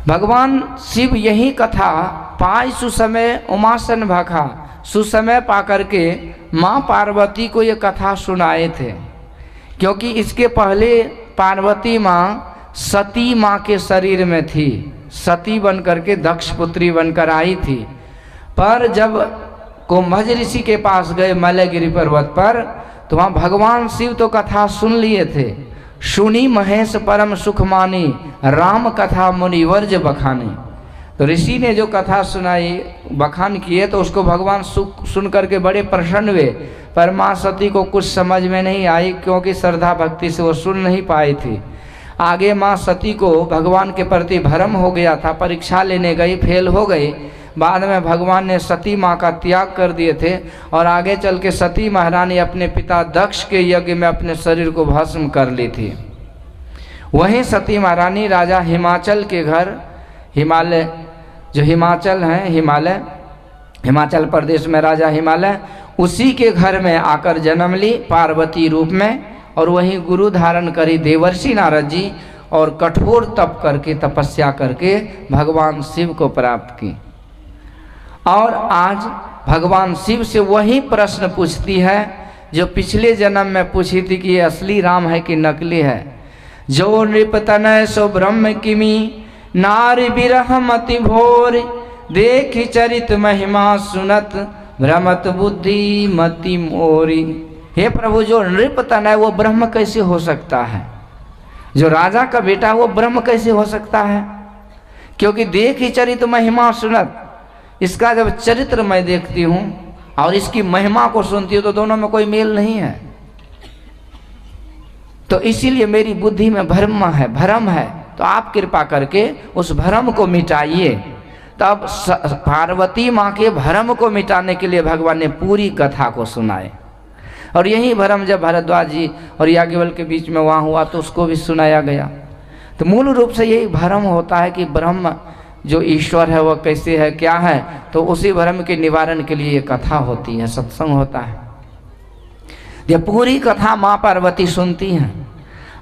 भगवान शिव यही कथा पाई सुसमय उमासन भाखा, सुसमय पा करके माँ पार्वती को ये कथा सुनाए थे। क्योंकि इसके पहले पार्वती माँ सती माँ के शरीर में थी, सती बन करके दक्ष पुत्री बनकर आई थी। पर जब कुंभज ऋषि के पास गए मलयगिरी पर्वत पर, तो वहाँ भगवान शिव तो कथा सुन लिए थे। सुनी महेश परम सुख मानी, राम कथा मुनिवर्ज बखानी। तो ऋषि ने जो कथा सुनाई, बखान किए, तो उसको भगवान सुन करके बड़े प्रसन्न हुए। पर माँ सती को कुछ समझ में नहीं आई, क्योंकि श्रद्धा भक्ति से वो सुन नहीं पाई थी। आगे माँ सती को भगवान के प्रति भ्रम हो गया था, परीक्षा लेने गई, फेल हो गई। बाद में भगवान ने सती माँ का त्याग कर दिए थे, और आगे चल के सती महारानी अपने पिता दक्ष के यज्ञ में अपने शरीर को भस्म कर ली थी। वहीं सती महारानी राजा हिमाचल के घर, हिमालय जो हिमाचल है, हिमाचल प्रदेश में राजा हिमालय, उसी के घर में आकर जन्म ली पार्वती रूप में। और वहीं गुरु धारण करी देवर्षि नारद जी, और कठोर तप करके, तपस्या करके भगवान शिव को प्राप्त की। और आज भगवान शिव से वही प्रश्न पूछती है जो पिछले जन्म में पूछी थी कि ये असली राम है कि नकली है। जो नृपतनय सो ब्रह्म किमी, नारी बिरह मति भोर, देखी चरित महिमा सुनत, भ्रमत बुद्धि मति मोरी। हे प्रभु, जो नृपतनय वो ब्रह्म कैसे हो सकता है? जो राजा का बेटा वो ब्रह्म कैसे हो सकता है? क्योंकि देखी चरित महिमा सुनत, इसका जब चरित्र मैं देखती हूँ और इसकी महिमा को सुनती हूँ, तो दोनों में कोई मेल नहीं है। तो इसीलिए मेरी बुद्धि में भ्रम है। तो आप कृपा करके उस भ्रम को मिटाइए। तब पार्वती माँ के भ्रम को मिटाने के लिए भगवान ने पूरी कथा को सुनाए। और यही भ्रम जब भारद्वाज जी और याज्ञवल्क्य के बीच में वहाँ हुआ, तो उसको भी सुनाया गया। तो मूल रूप से यही भ्रम होता है कि ब्रह्म जो ईश्वर है वह कैसे है, क्या है। तो उसी भ्रम के निवारण के लिए ये कथा होती है, सत्संग होता है। ये पूरी कथा माँ पार्वती सुनती हैं,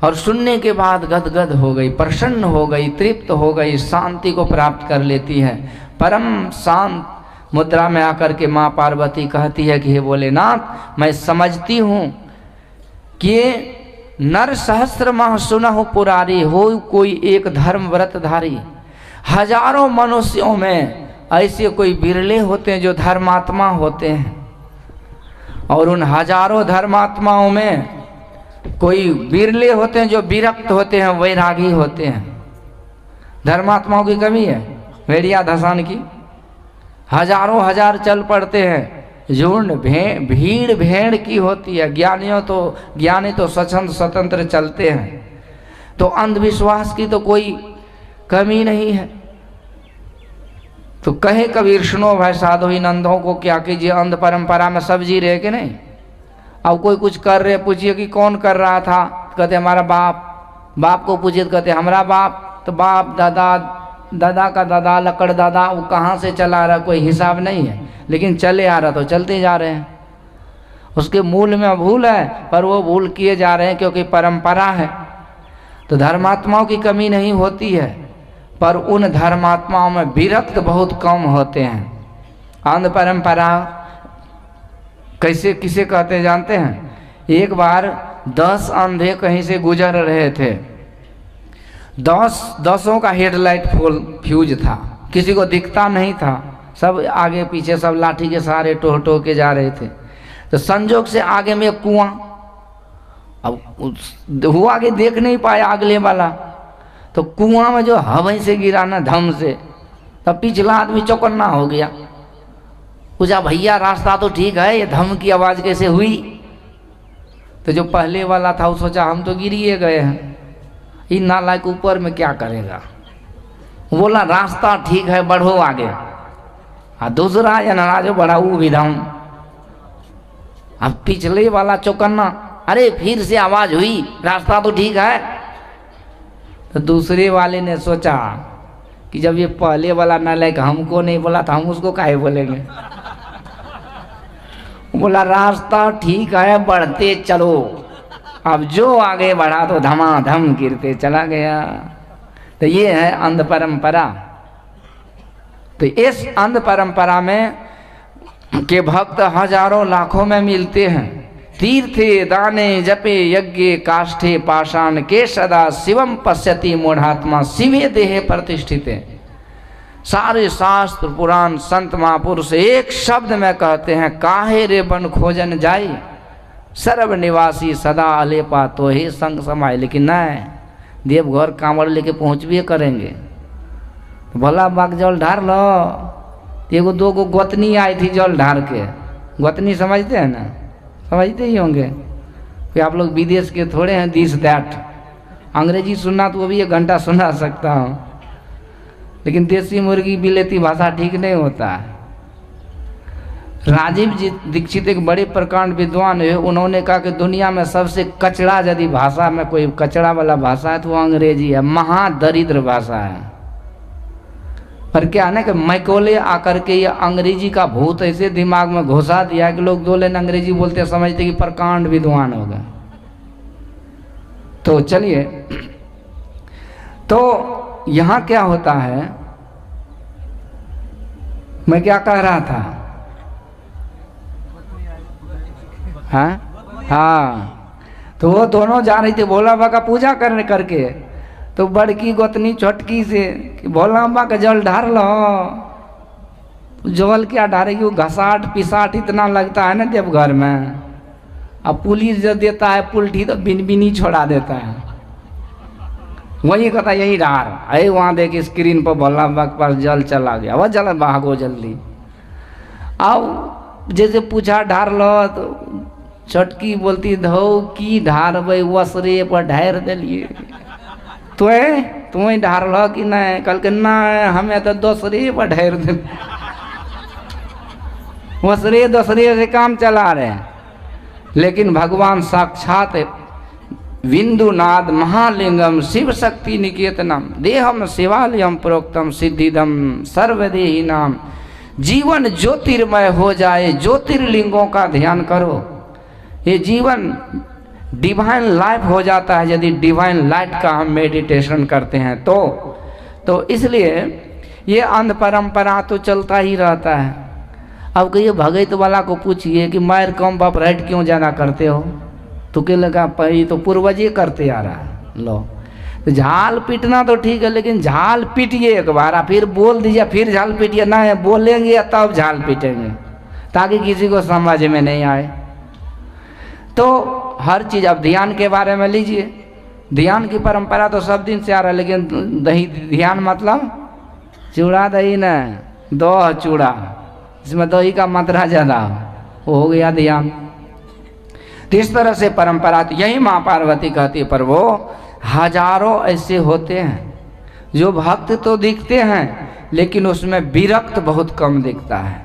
और सुनने के बाद गदगद हो गई, प्रसन्न हो गई, तृप्त हो गई, शांति को प्राप्त कर लेती है। परम शांत मुद्रा में आकर के माँ पार्वती कहती है कि हे भोलेनाथ, मैं समझती हूँ कि नर सहस्त्र माह सुनहु पुरारी, हो कोई एक धर्म व्रतधारी। हजारों मनुष्यों में ऐसे कोई बिरले होते हैं जो धर्मात्मा होते हैं, और उन हजारों धर्मात्माओं में कोई बिरले होते हैं जो विरक्त होते हैं, वैरागी होते हैं। धर्मात्माओं की कमी है, भेड़िया धसान की। हजारों हजार चल पड़ते हैं, झुंड भीड़ भेड़ की होती है। ज्ञानी तो स्वतंत्र चलते हैं। तो अंधविश्वास की तो कोई कमी नहीं है। तो कहे कबीर, सुनो भाई साधो ही नंदों को क्या कीजिए, अंध परंपरा में सब जी रहे कि नहीं। अब कोई कुछ कर रहे, पूछिए कि कौन कर रहा था, कहते हमारा बाप को पूछिए तो कहते हमारा बाप। तो बाप दादा का दादा, लकड़ दादा, वो कहाँ से चला रहा, कोई हिसाब नहीं है, लेकिन चले आ रहा तो चलते जा रहे हैं। उसके मूल में भूल है, पर वो भूल किए जा रहे हैं क्योंकि परंपरा है। तो धर्मात्माओं की कमी नहीं होती है, पर उन धर्मात्माओं में विरक्त बहुत कम होते हैं। अंध परंपरा कैसे किसे कहते जानते हैं? एक बार 10 अंधे कहीं से गुजर रहे थे। 10 का हेडलाइट फ्यूज था, किसी को दिखता नहीं था, सब आगे पीछे सब लाठी के सहारे टोह के जा रहे थे। तो संजोग से आगे में एक कुआं, अब हुआ कि देख नहीं पाया अगले वाला, तो कुआं में जो हवाई से गिरा ना धम से, तब पिछला आदमी चौकन्ना हो गया। पूछा भैया रास्ता तो ठीक है, ये धम की आवाज़ कैसे हुई? तो जो पहले वाला था वो सोचा हम तो गिरिए गए हैं, इन नालायक ऊपर में क्या करेगा। बोला रास्ता ठीक है, बढ़ो आगे। हाँ, दूसरा या नाराज बढ़ा वो भी धम। अब पिछले वाला चौकन्ना, अरे फिर से आवाज हुई, रास्ता तो ठीक है। तो दूसरे वाले ने सोचा कि जब ये पहले वाला नालायक हमको नहीं बोला था, हम उसको काहे बोलेंगे। बोला रास्ता ठीक है, बढ़ते चलो। अब जो आगे बढ़ा तो धमाधम गिरते चला गया। तो ये है अंध परंपरा। तो इस अंध परंपरा में के भक्त हजारों लाखों में मिलते हैं। तीर्थे दाने जपे यज्ञ काष्ठे पाषाण के सदा शिवम पश्यति मूढ़ात्मा शिवे देहे प्रतिष्ठित। सारे शास्त्र पुराण संत महापुरुष एक शब्द में कहते हैं, काहे रे बन खोजन जाई सर्व निवासी सदा अलेपा तो ही संग समाये। लेकिन नहीं, देवघर कांवड़ लेके पहुँच भी करेंगे। तो भोला बाग जल ढार लो। एगो दो गो गोतनी आई थी जल ढार के। गोतनी समझते हैं ना, समझते ही होंगे कि आप लोग विदेश के थोड़े हैं। दिस दैट अंग्रेजी सुनना तो वो भी 1 घंटा सुना सकता हूँ, लेकिन देसी मुर्गी बिलेती भाषा ठीक नहीं होता है। राजीव जी दीक्षित एक बड़े प्रकांड विद्वान है। उन्होंने कहा कि दुनिया में सबसे कचड़ा यदि भाषा में कोई कचड़ा वाला भाषा है तो वो अंग्रेजी है। महादरिद्र भाषा है। पर क्या है ना कि मैकोले आकर के ये अंग्रेजी का भूत ऐसे दिमाग में घुसा दिया कि लोग 2 लाइन अंग्रेजी बोलते समझते कि प्रकांड विद्वान हो गए। तो चलिए, तो यहाँ क्या होता है, मैं क्या कह रहा था? हाँ, तो वो दोनों जा रही थी भोला बाबा का पूजा करने करके। तो बड़की गोतनी छोटकी से कि भोला बाबा का जल ढार लो। जल क्या ढारेगी, वो घसाट पिसाट इतना लगता है ना देवघर में। अब पुलिस जो देता है पुलठी तो बिन बिनी छोड़ा देता है। वही कहता यही ढार, अरे वहाँ देख स्क्रीन पर भोला बाबा के पास जल चला गया, वह जल भागो जल्दी। अब जैसे पूछा ढार लो तो छोटकी बोलती धो की ढार भाई वसरे पर ढार दिलिए। तुम्हें ढार लो कि नहीं? कल के ना हमें तो दूसरे पर ढेर दे, वसरे दूसरे से काम चला रहे हैं। लेकिन भगवान साक्षात विंदुनाद महालिंगम शिव शक्ति निकेतनम देहम शिवालयम प्रोक्तम सिद्धिदम सर्वदेही नाम। जीवन ज्योतिर्मय हो जाए, ज्योतिर्लिंगों का ध्यान करो। ये जीवन डिवाइन लाइफ हो जाता है यदि डिवाइन लाइट का हम मेडिटेशन करते हैं तो इसलिए ये अंध परंपरा तो चलता ही रहता है। अब कहिए भगत वाला को पूछिए कि मायर कम बाप राइट क्यों ज़्यादा करते हो, तो क्या लगा पही तो पूर्वज ही करते आ रहा है। लो, तो झाल पीटना तो ठीक है, लेकिन झाल पीटिए एक बार, फिर बोल दीजिए, फिर झाल पीटिए ना, है बोलेंगे तब झाल पीटेंगे ताकि किसी को समझ में नहीं आए। तो हर चीज़, अब ध्यान के बारे में लीजिए। ध्यान की परंपरा तो सब दिन से आ रहा है, लेकिन दही ध्यान मतलब चूड़ा दही न, दो चूड़ा, इसमें दही का मात्रा ज़्यादा, वो हो गया ध्यान। तो इस तरह से परंपरा, तो यही माँ पार्वती कहती है। पर वो हजारों ऐसे होते हैं जो भक्त तो दिखते हैं लेकिन उसमें विरक्त बहुत कम दिखता है।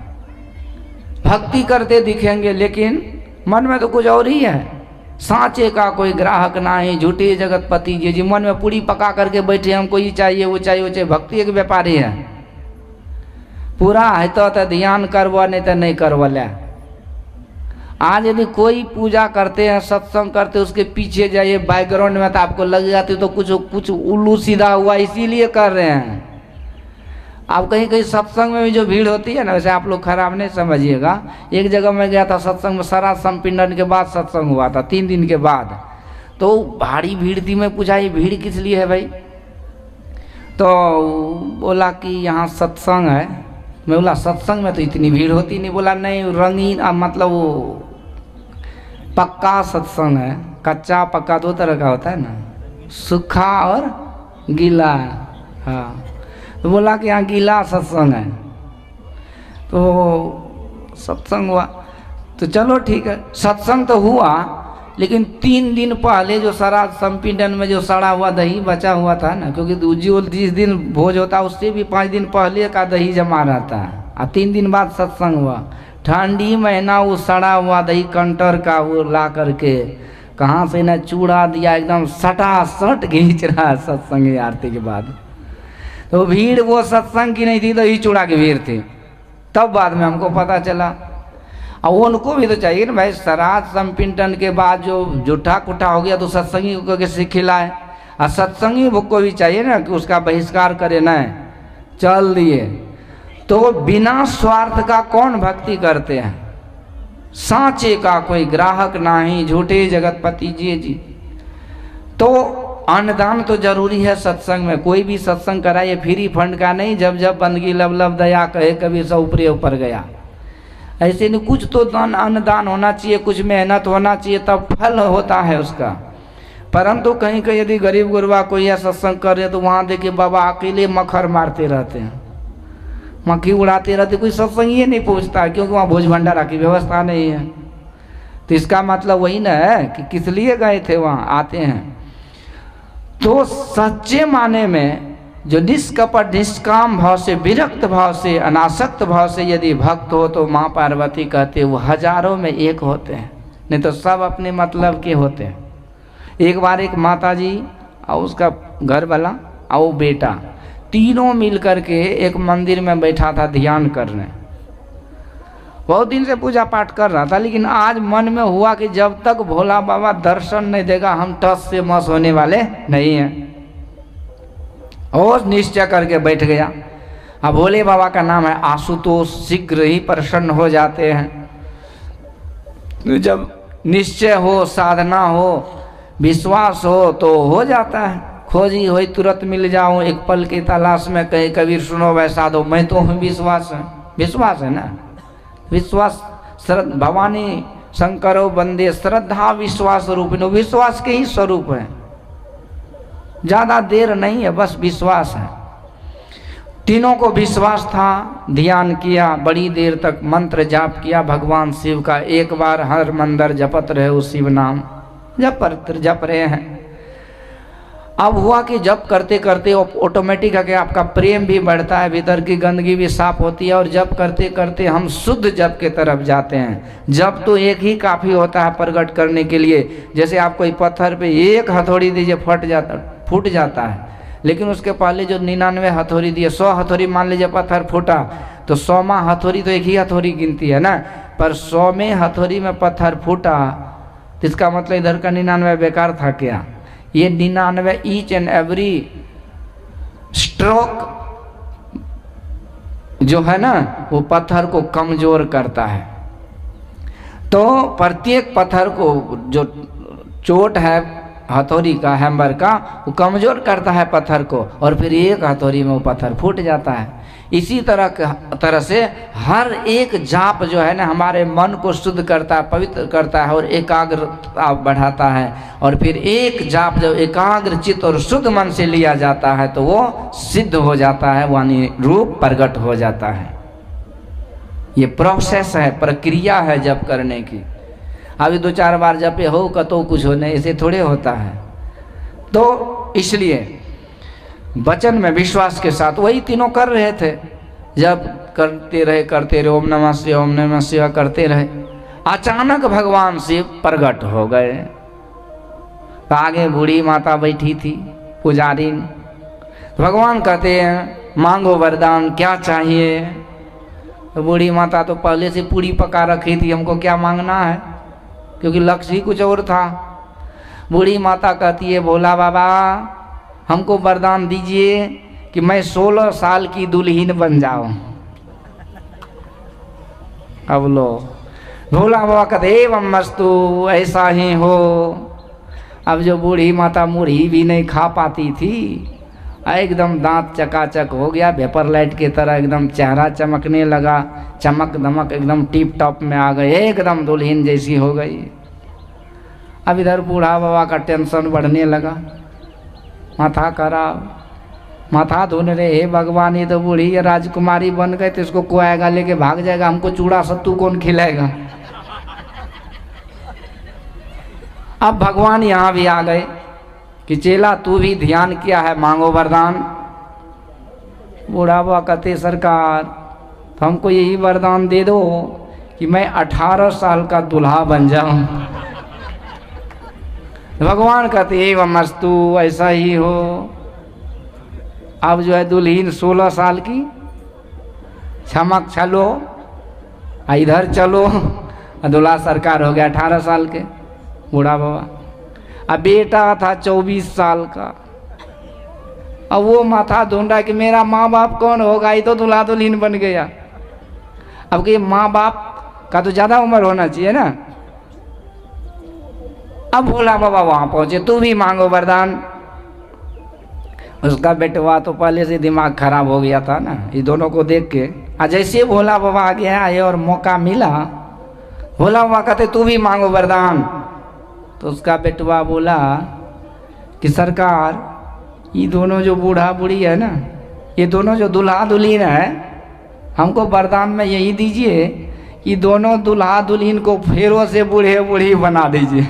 भक्ति करते दिखेंगे लेकिन मन में तो कुछ और ही है। सांचे का कोई ग्राहक ना ही, झूठे जगतपति जी मन में पूरी पका करके बैठे, हमको ये चाहिए वो चाहिए वो चाहिए। भक्ति एक व्यापारी है, पूरा है तो ध्यान करवा, नहीं तो नहीं करवा ले। आज यदि कोई पूजा करते हैं, सत्संग करते हैं, उसके पीछे जाइए बैकग्राउंड में तो आपको लग जाती तो कुछ उल्लू सीधा हुआ इसीलिए कर रहे हैं। आप कहीं कहीं सत्संग में भी जो भीड़ होती है ना, वैसे आप लोग खराब नहीं समझिएगा। एक जगह मैं गया था सत्संग में, सारा संपिंडन के बाद सत्संग हुआ था, 3 दिन के बाद। तो भारी भीड़ थी। मैं पूछा ये भीड़ किस लिए है भाई? तो बोला कि यहाँ सत्संग है। मैं बोला सत्संग में तो इतनी भीड़ होती नहीं। बोला नहीं, रंगीन मतलब वो पक्का सत्संग है। कच्चा पक्का 2 तरह का होता है ना, सूखा और गीला। हाँ, तो बोला कि यहाँ गीला सत्संग है। तो सत्संग हुआ तो चलो ठीक है, सत्संग तो हुआ, लेकिन 3 दिन पहले जो सारा संपीडन में जो सड़ा हुआ दही बचा हुआ था ना, क्योंकि जो जिस दिन भोज होता है उससे भी 5 दिन पहले का दही जमा रहता है, और 3 दिन बाद सत्संग हुआ। ठंडी महीना वो सड़ा हुआ दही कंटर का वो ला करके कहाँ से ना चूड़ा दिया, एकदम सटा सट खींच रहा है सत्संग आरती के बाद। तो भीड़ वो सत्संग की नहीं थी, दही चूड़ा की भीड़ थी। तब बाद में हमको पता चला। और उनको भी तो चाहिए ना भाई, श्राद्ध संपिंडन के बाद जो जूठा कुठा हो गया तो सत्संगी को कैसे खिलाए। और सत्संगी को भी चाहिए ना कि उसका बहिष्कार करे, न चल दिए। तो बिना स्वार्थ का कौन भक्ति करते हैं? सांचे का कोई ग्राहक नहीं, झूठे जगतपति जी। तो अन्नदान तो जरूरी है सत्संग में। कोई भी सत्संग कराइए फ्री फंड का नहीं, जब जब बंदगी लब लब दया कहे कभी सब ऊपर गया, ऐसे नहीं। कुछ तो दान अन्नदान होना चाहिए, कुछ मेहनत होना चाहिए, तब फल होता है उसका। परंतु कहीं कहीं यदि गरीब गुरबा कोई या सत्संग कर रहे तो वहाँ देखिए बाबा अकेले मक्खर मारते रहते हैं, मक्खी उड़ाते रहते, कोई सत्संग ये नहीं पूछता, क्योंकि वहाँ भोज भंडारा की व्यवस्था नहीं है। तो इसका मतलब वही ना है कि किस लिए गए थे वहाँ, आते हैं। तो सच्चे माने में जो निष्कपट निष्काम भाव से, विरक्त भाव से, अनासक्त भाव से यदि भक्त हो तो माँ पार्वती कहते वो हजारों में एक होते हैं, नहीं तो सब अपने मतलब के होते हैं। एक बार एक माता जी और उसका घर वाला और वो बेटा तीनों मिल करके एक मंदिर में बैठा था ध्यान करने। बहुत दिन से पूजा पाठ कर रहा था, लेकिन आज मन में हुआ कि जब तक भोला बाबा दर्शन नहीं देगा हम टस से मस होने वाले नहीं हैं। और निश्चय करके बैठ गया। अब भोले बाबा का नाम है आशुतोष, शीघ्र ही प्रसन्न हो जाते हैं। जब निश्चय हो, साधना हो, विश्वास हो तो हो जाता है। खोजी हो तुरंत मिल जाऊं, एक पल की तलाश में कहे कबीर सुनो वैसा दो, मैं तो हूँ विश्वास है। विश्वास है ना, विश्वास भवानी शंकरो बंदे श्रद्धा विश्वास रूपिणो, विश्वास के ही स्वरूप है। ज़्यादा देर नहीं है, बस विश्वास है। तीनों को विश्वास था, ध्यान किया, बड़ी देर तक मंत्र जाप किया भगवान शिव का। एक बार हर मंदिर जपत रहे उस शिव नाम, जप रहे हैं। अब हुआ कि जप करते करते ऑटोमेटिक है कि आपका प्रेम भी बढ़ता है, भीतर की गंदगी भी साफ होती है, और जप करते करते हम शुद्ध जप के तरफ जाते हैं। जप तो एक ही काफ़ी होता है प्रकट करने के लिए। जैसे आप कोई पत्थर पे एक हथौड़ी दीजिए फूट जाता है, लेकिन उसके पहले जो 99 हथौड़ी दिए, 100 हथौड़ी मान लीजिए पत्थर फूटा, तो 100वां हथौड़ी तो एक ही हथौड़ी गिनती है ना, पर 100वें हथौड़ी में पत्थर फूटा तो इसका मतलब इधर का 99 बेकार था क्या? ये 99 ईच एंड एवरी स्ट्रोक जो है ना वो पत्थर को कमजोर करता है। तो प्रत्येक पत्थर को जो चोट है हथौड़ी का, हैमर का, वो कमजोर करता है पत्थर को, और फिर एक हथौड़ी में वो पत्थर फूट जाता है। इसी तरह से हर एक जाप जो है ना हमारे मन को शुद्ध करता है, पवित्र करता है और एकाग्रता बढ़ाता है। और फिर एक जाप जब एकाग्र चित्त और शुद्ध मन से लिया जाता है तो वो सिद्ध हो जाता है, वाणी रूप प्रकट हो जाता है। ये प्रोसेस है, प्रक्रिया है जप करने की। अभी 2-4 बार जपे हो कतो कुछ हो नहीं, ऐसे थोड़े होता है। तो इसलिए वचन में विश्वास के साथ वही तीनों कर रहे थे। जब करते रहे ओम नमः शिवाय, ओम नमः शिवाय करते रहे। अचानक भगवान शिव प्रकट हो गए। आगे बूढ़ी माता बैठी थी पुजारी। भगवान कहते हैं मांगो वरदान, क्या चाहिए? तो बूढ़ी माता तो पहले से पूरी पका रखी थी, हमको क्या मांगना है, क्योंकि लक्ष्य ही कुछ और था। बूढ़ी माता कहती है भोला बाबा हमको वरदान दीजिए कि मैं 16 साल की दुल्हीन बन जाऊं। अब लो भोला बाबा कहते एवं मस्तु, ऐसा ही हो। अब जो बूढ़ी माता मुरही भी नहीं खा पाती थी, एकदम दांत चकाचक हो गया, वेपर लाइट की तरह एकदम चेहरा चमकने लगा, चमक दमक एकदम टिप टॉप में आ गए, एकदम दुल्हीन जैसी हो गई। अब इधर बूढ़ा बाबा का टेंशन बढ़ने लगा, माथा खराब, माथा धोने रहे, हे भगवान ये तो बूढ़ी राजकुमारी बन गए तो इसको को आएगा लेके भाग जाएगा, हमको चूड़ा सत्तू कौन खिलाएगा। अब भगवान यहाँ भी आ गए कि चेला तू भी ध्यान किया है, मांगो वरदान। बूढ़ा बाबा कहते सरकार तो हमको यही वरदान दे दो कि मैं 18 साल का दूल्हा बन जाऊं। भगवान कहते एवं मस्तु, ऐसा ही हो। अब जो है दुल्हीन 16 साल की, चमक चलो इधर चलो, दूल्हा सरकार हो गया 18 साल के बूढ़ा बाबा। अब बेटा था 24 साल का। अब वो माथा ढूंढा कि मेरा माँ बाप कौन होगा, ये तो दूल्हा दुल्हन बन गया। अब कि माँ बाप का तो ज़्यादा उम्र होना चाहिए ना। अब भोला बाबा वहाँ पहुँचे, तू भी मांगो वरदान। उसका बेटवा तो पहले से दिमाग खराब हो गया था ना, ये दोनों को देख के। आज जैसे भोला बाबा आगे आए और मौका मिला, भोला बाबा कहते तू भी मांगो वरदान। तो उसका बेटवा बोला कि सरकार, ये दोनों जो बूढ़ा बूढ़ी है ना, ये दोनों जो दूल्हा दुल्हन है, हमको वरदान में यही दीजिए, ये दोनों दूल्हा दुल्हन को फेरों से बूढ़े बूढ़ी बना दीजिए।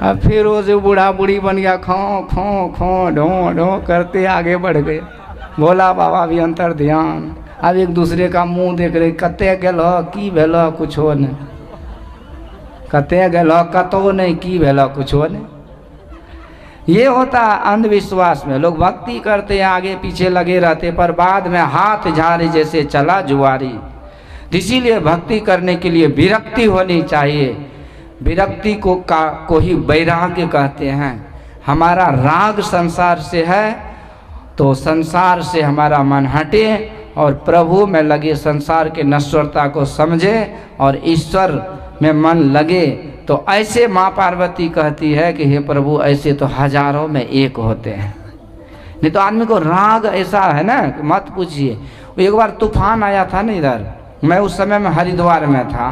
अब फिर वो जो बूढ़ा बूढ़ी बन गया, खो खो खो ढो ढो करते आगे बढ़ गए। भोला बाबा भी अंतर ध्यान, अब एक दूसरे का मुंह देख रहे, कते गेल की भेल कुछो नहीं, कते गेल कतो नहीं, की भेल कुछो नहीं। ये होता अंधविश्वास में, लोग भक्ति करते हैं, आगे पीछे लगे रहते, पर बाद में हाथ झाड़े जैसे चला जुआरी। इसीलिए भक्ति करने के लिए विरक्ति होनी चाहिए। विरक्ति को ही वैराग्य कहते हैं। हमारा राग संसार से है तो संसार से हमारा मन हटे और प्रभु में लगे, संसार के नश्वरता को समझे और ईश्वर में मन लगे। तो ऐसे माँ पार्वती कहती है कि हे प्रभु, ऐसे तो हजारों में एक होते हैं। नहीं तो आदमी को राग ऐसा है ना, मत पूछिए। एक बार तूफान आया था ना इधर, मैं उस समय में हरिद्वार में था,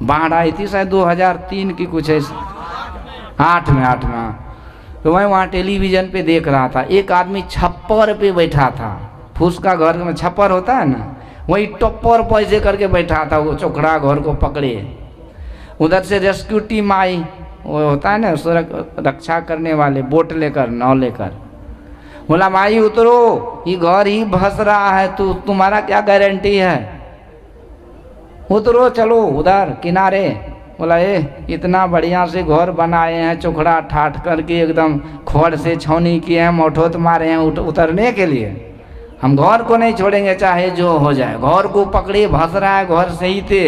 बाढ़ आई थी शायद 2003 की कुछ ऐसे, 8 में। तो मैं वहाँ टेलीविज़न पे देख रहा था, एक आदमी छप्पर पे बैठा था, फूस का घर में छप्पर होता है ना, वही टप्पर पैसे करके बैठा था, वो चोखड़ा घर को पकड़े। उधर से रेस्क्यू टीम आई, वो होता है ना रक्षा करने वाले, बोट लेकर, नाव लेकर। बोला भाई उतरो, ये घर ही भस रहा है, तुम्हारा क्या गारंटी है, उतरो चलो उधर किनारे। बोला इतना बढ़िया से घर बनाए हैं, चोखड़ा ठाठ करके एकदम खोड़ से छौनी किए हैं, मोठोत मारे हैं उतरने के लिए। हम घर को नहीं छोड़ेंगे चाहे जो हो जाए। घर को पकड़े, भस रहा है घर सही थे,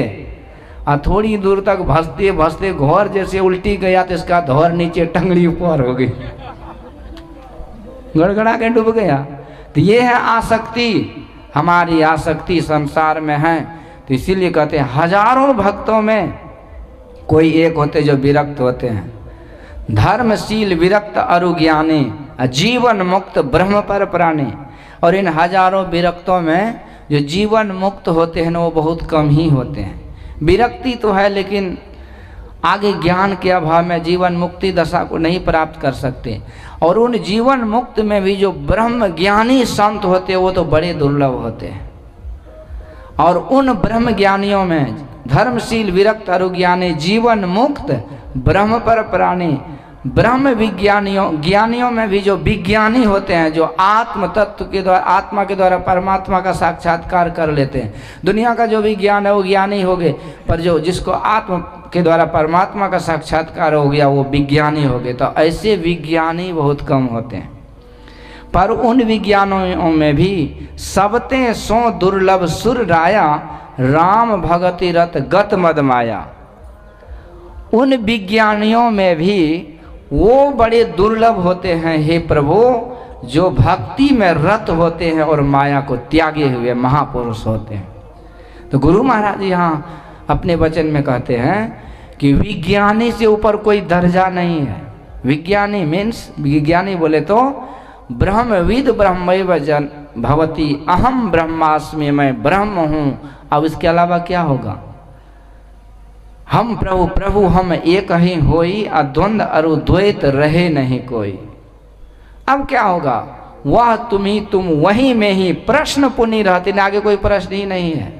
और थोड़ी दूर तक भसते भसते घर जैसे उल्टी गया तो इसका धौर नीचे टंगड़ी ऊपर हो गई, गड़गड़ा के डूब गया। तो ये है आसक्ति, हमारी आसक्ति संसार में है। तो इसीलिए कहते हैं हजारों भक्तों में कोई एक होते जो विरक्त होते हैं। धर्मशील विरक्त अरुज्ञानी, जीवन मुक्त ब्रह्म पर प्राणी। और इन हजारों विरक्तों में जो जीवन मुक्त होते हैं ना, वो बहुत कम ही होते हैं। विरक्ति तो है, लेकिन आगे ज्ञान के अभाव में जीवन मुक्ति दशा को नहीं प्राप्त कर सकते। और उन जीवन मुक्त में भी जो ब्रह्म ज्ञानी संत होते हैं, वो तो बड़े दुर्लभ होते हैं। और उन ब्रह्म ज्ञानियों में धर्मशील विरक्त अरुज्ञानी, जीवन मुक्त ब्रह्म पर प्राणी, ब्रह्म ज्ञानियों में भी जो विज्ञानी होते हैं, जो आत्म तत्व के द्वारा, आत्मा के द्वारा परमात्मा का साक्षात्कार कर लेते हैं। दुनिया का जो भी ज्ञान है वो ज्ञानी हो गए, पर जो जिसको आत्म के द्वारा परमात्मा का साक्षात्कार हो गया वो विज्ञानी हो गए। तो ऐसे विज्ञानी बहुत कम होते हैं। पर उन विज्ञानों में भी सबते सो दुर्लभ सुर राया, राम भगति रत गत मद माया। उन विज्ञानियों में भी वो बड़े दुर्लभ होते हैं हे प्रभु, जो भक्ति में रत होते हैं और माया को त्यागे हुए महापुरुष होते हैं। तो गुरु महाराज यहाँ अपने वचन में कहते हैं कि विज्ञानी से ऊपर कोई दर्जा नहीं है। विज्ञानी मीन्स, विज्ञानी बोले तो ब्रह्मविद ब्रह्मैव जन भवति, अहम ब्रह्मास्मि, मैं ब्रह्म हूँ। अब इसके अलावा क्या होगा? हम प्रभु हम एक ही होई, अद्वंद अरु द्वैत रहे नहीं कोई। अब क्या होगा? वह तुम ही तुम वही में ही, प्रश्न पुनि रहती, आगे कोई प्रश्न ही नहीं है।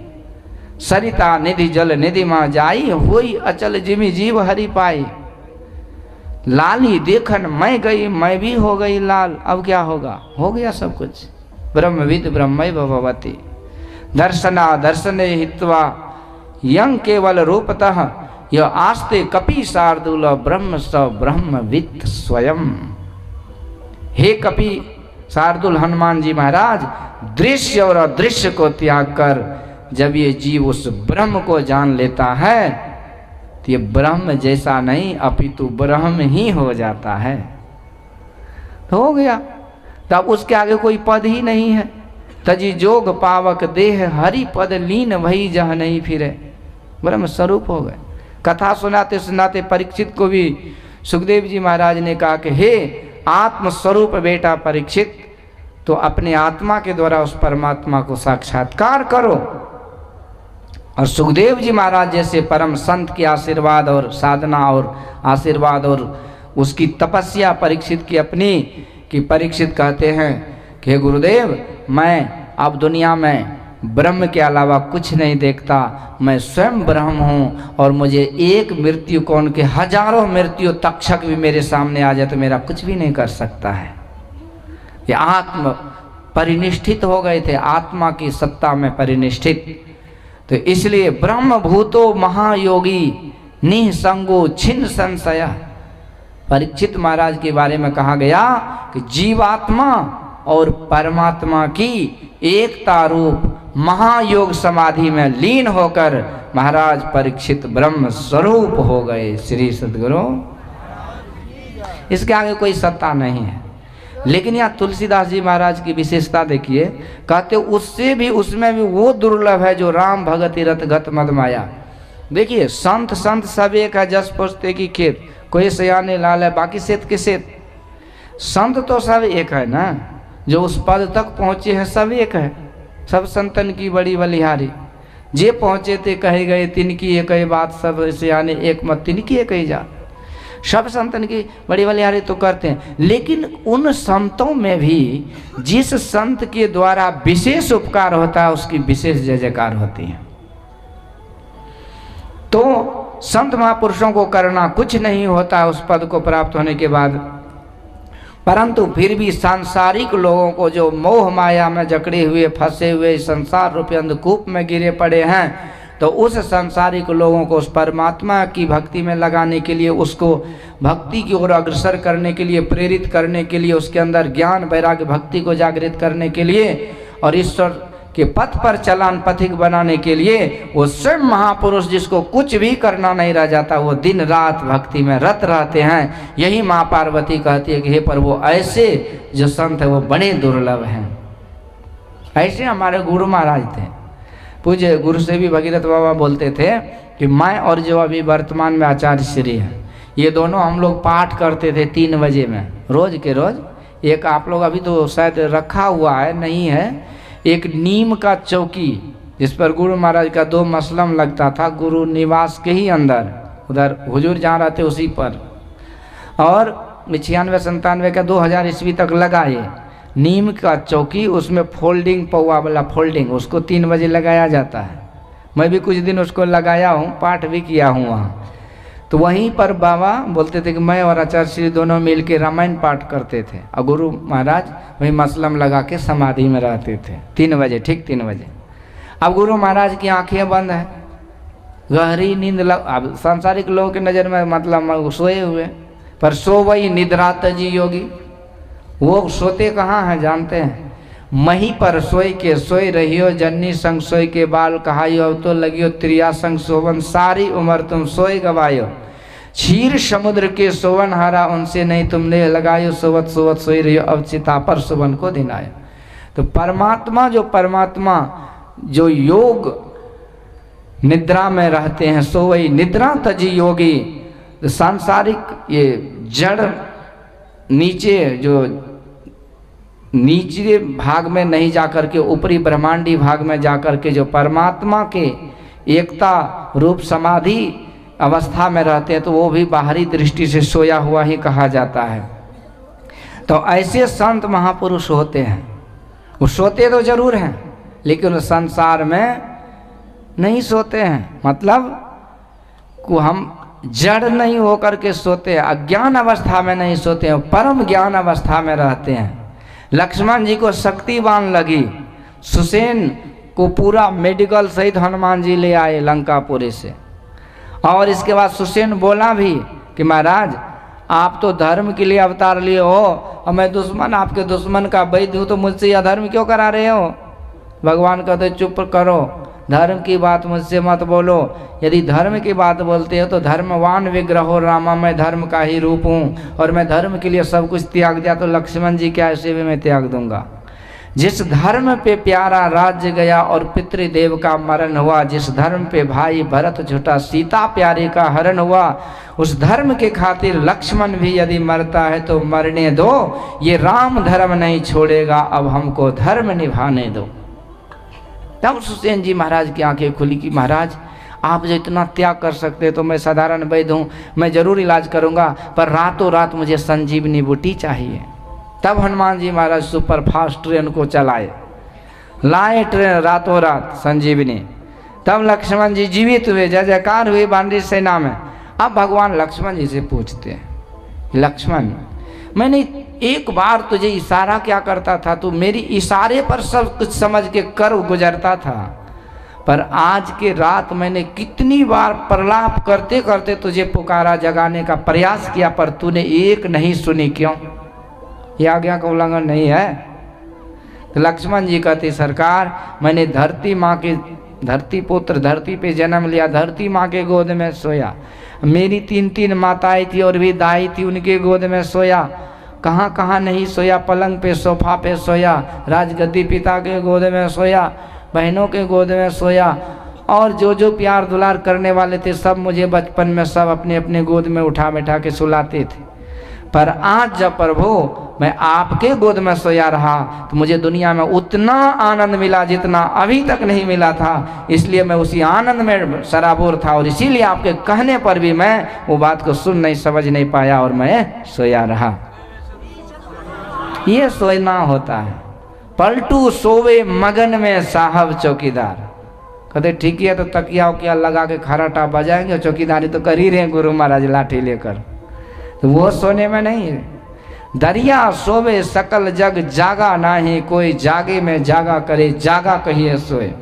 सरिता निधि जल निधि माँ जाई, होई अचल जिमि जीव हरि पाई। लाली देखन मैं गई, मैं भी हो गई लाल। अब क्या होगा? हो गया सब कुछ। ब्रह्मविद ब्रह्मैव भवति, दर्शना दर्शने हित्वा यं केवल रूपतः, यह आस्ते कपि शार्दूल ब्रह्म स ब्रह्मवित् स्वयं। हे कपि शार्दूल हनुमान जी महाराज, दृश्य और अदृश्य को त्याग कर जब ये जीव उस ब्रह्म को जान लेता है तो ये ब्रह्म जैसा नहीं अपितु ब्रह्म ही हो जाता है। तो हो गया, तब उसके आगे कोई पद ही नहीं है। तजी जोग पावक देह हरि पद लीन वही जह नहीं फिरे, ब्रह्म स्वरूप हो गए। कथा सुनाते सुनाते परीक्षित को भी सुखदेव जी महाराज ने कहा कि हे आत्मस्वरूप बेटा परीक्षित, तो अपने आत्मा के द्वारा उस परमात्मा को साक्षात्कार करो। और सुखदेव जी महाराज जैसे परम संत के आशीर्वाद और साधना और आशीर्वाद और उसकी तपस्या परीक्षित की अपनी, कि परीक्षित कहते हैं कि गुरुदेव मैं अब दुनिया में ब्रह्म के अलावा कुछ नहीं देखता, मैं स्वयं ब्रह्म हूँ और मुझे एक मृत्यु कौन के हजारों मृत्यु तक्षक भी मेरे सामने आ जाए तो मेरा कुछ भी नहीं कर सकता है। ये आत्म परिनिष्ठित हो गए थे, आत्मा की सत्ता में परिनिष्ठित। तो इसलिए ब्रह्म भूतो महायोगी निसंगो छिन्न संशय, परीक्षित महाराज के बारे में कहा गया कि जीवात्मा और परमात्मा की एकता रूप महायोग समाधि में लीन होकर महाराज परीक्षित ब्रह्म स्वरूप हो गए। श्री सद्गुरु, इसके आगे कोई सत्ता नहीं है। लेकिन यहाँ तुलसीदास जी महाराज की विशेषता देखिए, कहते उससे भी उसमें भी वो दुर्लभ है जो राम भगति रत गत मद माया। देखिए संत संत सब एक है, जस पुछते की खेत, कोई सयाने लाल है बाकी सेत के सेत। संत तो सब एक है ना, जो उस पद तक पहुँचे हैं सब एक है। सब संतन की बड़ी बलिहारी, जे पहुँचे थे कहे गए तिनकी एक ही बात, सब सयाने एक मत तिनकी एक ही जा। सब संतन की बड़ी बलिहारी तो करते हैं, लेकिन उन संतों में भी जिस संत के द्वारा विशेष उपकार होता है उसकी विशेष जय जयकार होती है। तो संत महापुरुषों को करना कुछ नहीं होता उस पद को प्राप्त होने के बाद, परंतु फिर भी सांसारिक लोगों को जो मोह माया में जकड़े हुए फंसे हुए संसार रूपी अंधकूप में गिरे पड़े हैं, तो उस सांसारिक लोगों को उस परमात्मा की भक्ति में लगाने के लिए, उसको भक्ति की ओर अग्रसर करने के लिए, प्रेरित करने के लिए, उसके अंदर ज्ञान वैराग्य भक्ति को जागृत करने के लिए और ईश्वर के पथ पर चलान पथिक बनाने के लिए वो स्वयं महापुरुष जिसको कुछ भी करना नहीं रह जाता, वो दिन रात भक्ति में रत रहते हैं। यही माँ पार्वती कहती है कि हे प्रभु ऐसे जो संत है वो बड़े दुर्लभ हैं। ऐसे हमारे गुरु महाराज थे, पूज्य गुरु से भी भगीरथ बाबा बोलते थे कि मैं और जो अभी वर्तमान में आचार्य श्री है, ये दोनों हम लोग पाठ करते थे 3 बजे में रोज के रोज। एक आप लोग अभी तो शायद रखा हुआ है, नहीं है, एक नीम का चौकी जिस पर गुरु महाराज का 2 मसलम लगता था गुरु निवास के ही अंदर, उधर हुजूर जहाँ रहते उसी पर। और 96-97 का 2000 ईस्वी तक लगा ये नीम का चौकी, उसमें फोल्डिंग पौवा वाला फोल्डिंग, उसको 3 बजे लगाया जाता है। मैं भी कुछ दिन उसको लगाया हूँ, पाठ भी किया हूँ वहाँ। तो वहीं पर बाबा बोलते थे कि मैं और आचार्य श्री दोनों मिल के रामायण पाठ करते थे और गुरु महाराज वहीं मसलम लगा के समाधि में रहते थे 3 बजे, ठीक 3 बजे। अब गुरु महाराज की आंखें बंद है, गहरी नींद अब सांसारिक लोगों की नज़र में मतलब सोए हुए, पर सो वही निद्रा तजी योगी। वो सोते कहाँ हैं जानते हैं? मही पर सोई के सोई रहियो, जननी संग सोई के बाल कहाइयो, अब तो लगियो त्रिया संग सोवन, सारी उम्र तुम सोए गवायो। क्षीर समुद्र के सोवन हारा, उनसे नहीं तुमने लगायो, सोवत सोवत सोई रहियो, अब चिता पर सुवन को दिन आयो। तो परमात्मा जो योग निद्रा में रहते हैं, सो वही निद्रा तजी योगी। तो सांसारिक ये जड़ नीचे भाग में नहीं जाकर के ऊपरी ब्रह्मांडी भाग में जाकर के जो परमात्मा के एकता रूप समाधि अवस्था में रहते हैं, तो वो भी बाहरी दृष्टि से सोया हुआ ही कहा जाता है। तो ऐसे संत महापुरुष होते हैं, वो सोते तो जरूर हैं लेकिन संसार में नहीं सोते हैं, मतलब को हम जड़ नहीं होकर के सोते हैं, अज्ञान अवस्था में नहीं सोते हैं, परम ज्ञान अवस्था में रहते हैं। लक्ष्मण जी को शक्तिवान लगी, सुसेन को पूरा मेडिकल सहित हनुमान जी ले आए लंकापुरी से। और इसके बाद सुसेन बोला भी कि महाराज आप तो धर्म के लिए अवतार लिए हो और मैं दुश्मन, आपके दुश्मन का वैद्य हूँ, तो मुझसे यह धर्म क्यों करा रहे हो? भगवान कहते चुप करो, धर्म की बात मुझसे मत बोलो। यदि धर्म की बात बोलते हो तो धर्मवान विग्रहो रामा, मैं धर्म का ही रूप हूँ और मैं धर्म के लिए सब कुछ त्याग दिया, तो लक्ष्मण जी क्या ऐसे भी मैं त्याग दूंगा। जिस धर्म पे प्यारा राज्य गया और पितृदेव का मरण हुआ, जिस धर्म पे भाई भरत झूठा सीता प्यारे का हरण हुआ, उस धर्म के खातिर लक्ष्मण भी यदि मरता है तो मरने दो, ये राम धर्म नहीं छोड़ेगा, अब हमको धर्म निभाने दो। तब सुसेन जी महाराज की आंखें खुली कि महाराज आप जो इतना त्याग कर सकते हैं तो मैं साधारण वैद्य हूँ, मैं जरूर इलाज करूँगा, पर रातों रात मुझे संजीवनी बूटी चाहिए। तब हनुमान जी महाराज सुपर फास्ट ट्रेन को चलाए, लाए ट्रेन रातों रात संजीवनी। तब लक्ष्मण जी जीवित हुए, जय जयकार हुई बानरी सेना में। अब भगवान लक्ष्मण जी से पूछते हैं, लक्ष्मण मैंने एक बार तुझे इशारा क्या करता था, तू मेरी इशारे पर सब कुछ समझ के कर गुजरता था, पर आज के रात मैंने कितनी बार प्रलाप करते करते तुझे पुकारा, जगाने का प्रयास किया, पर तूने एक नहीं सुनी, क्यों? ये आज्ञा का उल्लंघन नहीं है? तो लक्ष्मण जी कहते सरकार मैंने धरती पुत्र धरती पे जन्म लिया, धरती माँ के गोद में सोया, मेरी 3 माताएं थी और भी दाई थी, उनके गोद में सोया, कहाँ कहाँ नहीं सोया, पलंग पे सोफा पे सोया, राजगद्दी पिता के गोद में सोया, बहनों के गोद में सोया, और जो जो प्यार दुलार करने वाले थे सब मुझे बचपन में सब अपने अपने गोद में उठा बैठा के सुलाते थे, पर आज जब प्रभु मैं आपके गोद में सोया रहा तो मुझे दुनिया में उतना आनंद मिला जितना अभी तक नहीं मिला था, इसलिए मैं उसी आनंद में सराबोर था, और इसीलिए आपके कहने पर भी मैं वो बात को सुन नहीं समझ नहीं पाया और मैं सोया रहा। ये सोना होता है। पलटू सोवे मगन में साहब चौकीदार। कहते ठीक है, तो तकिया उकिया लगा के खराटा बजाएंगे, चौकीदारी तो कर ही रहे गुरु महाराज लाठी लेकर, तो वो सोने में नहीं है। दरिया सोवे सकल जग जागा नाही, कोई जागे में जागा करे, जागा कहिए सोए।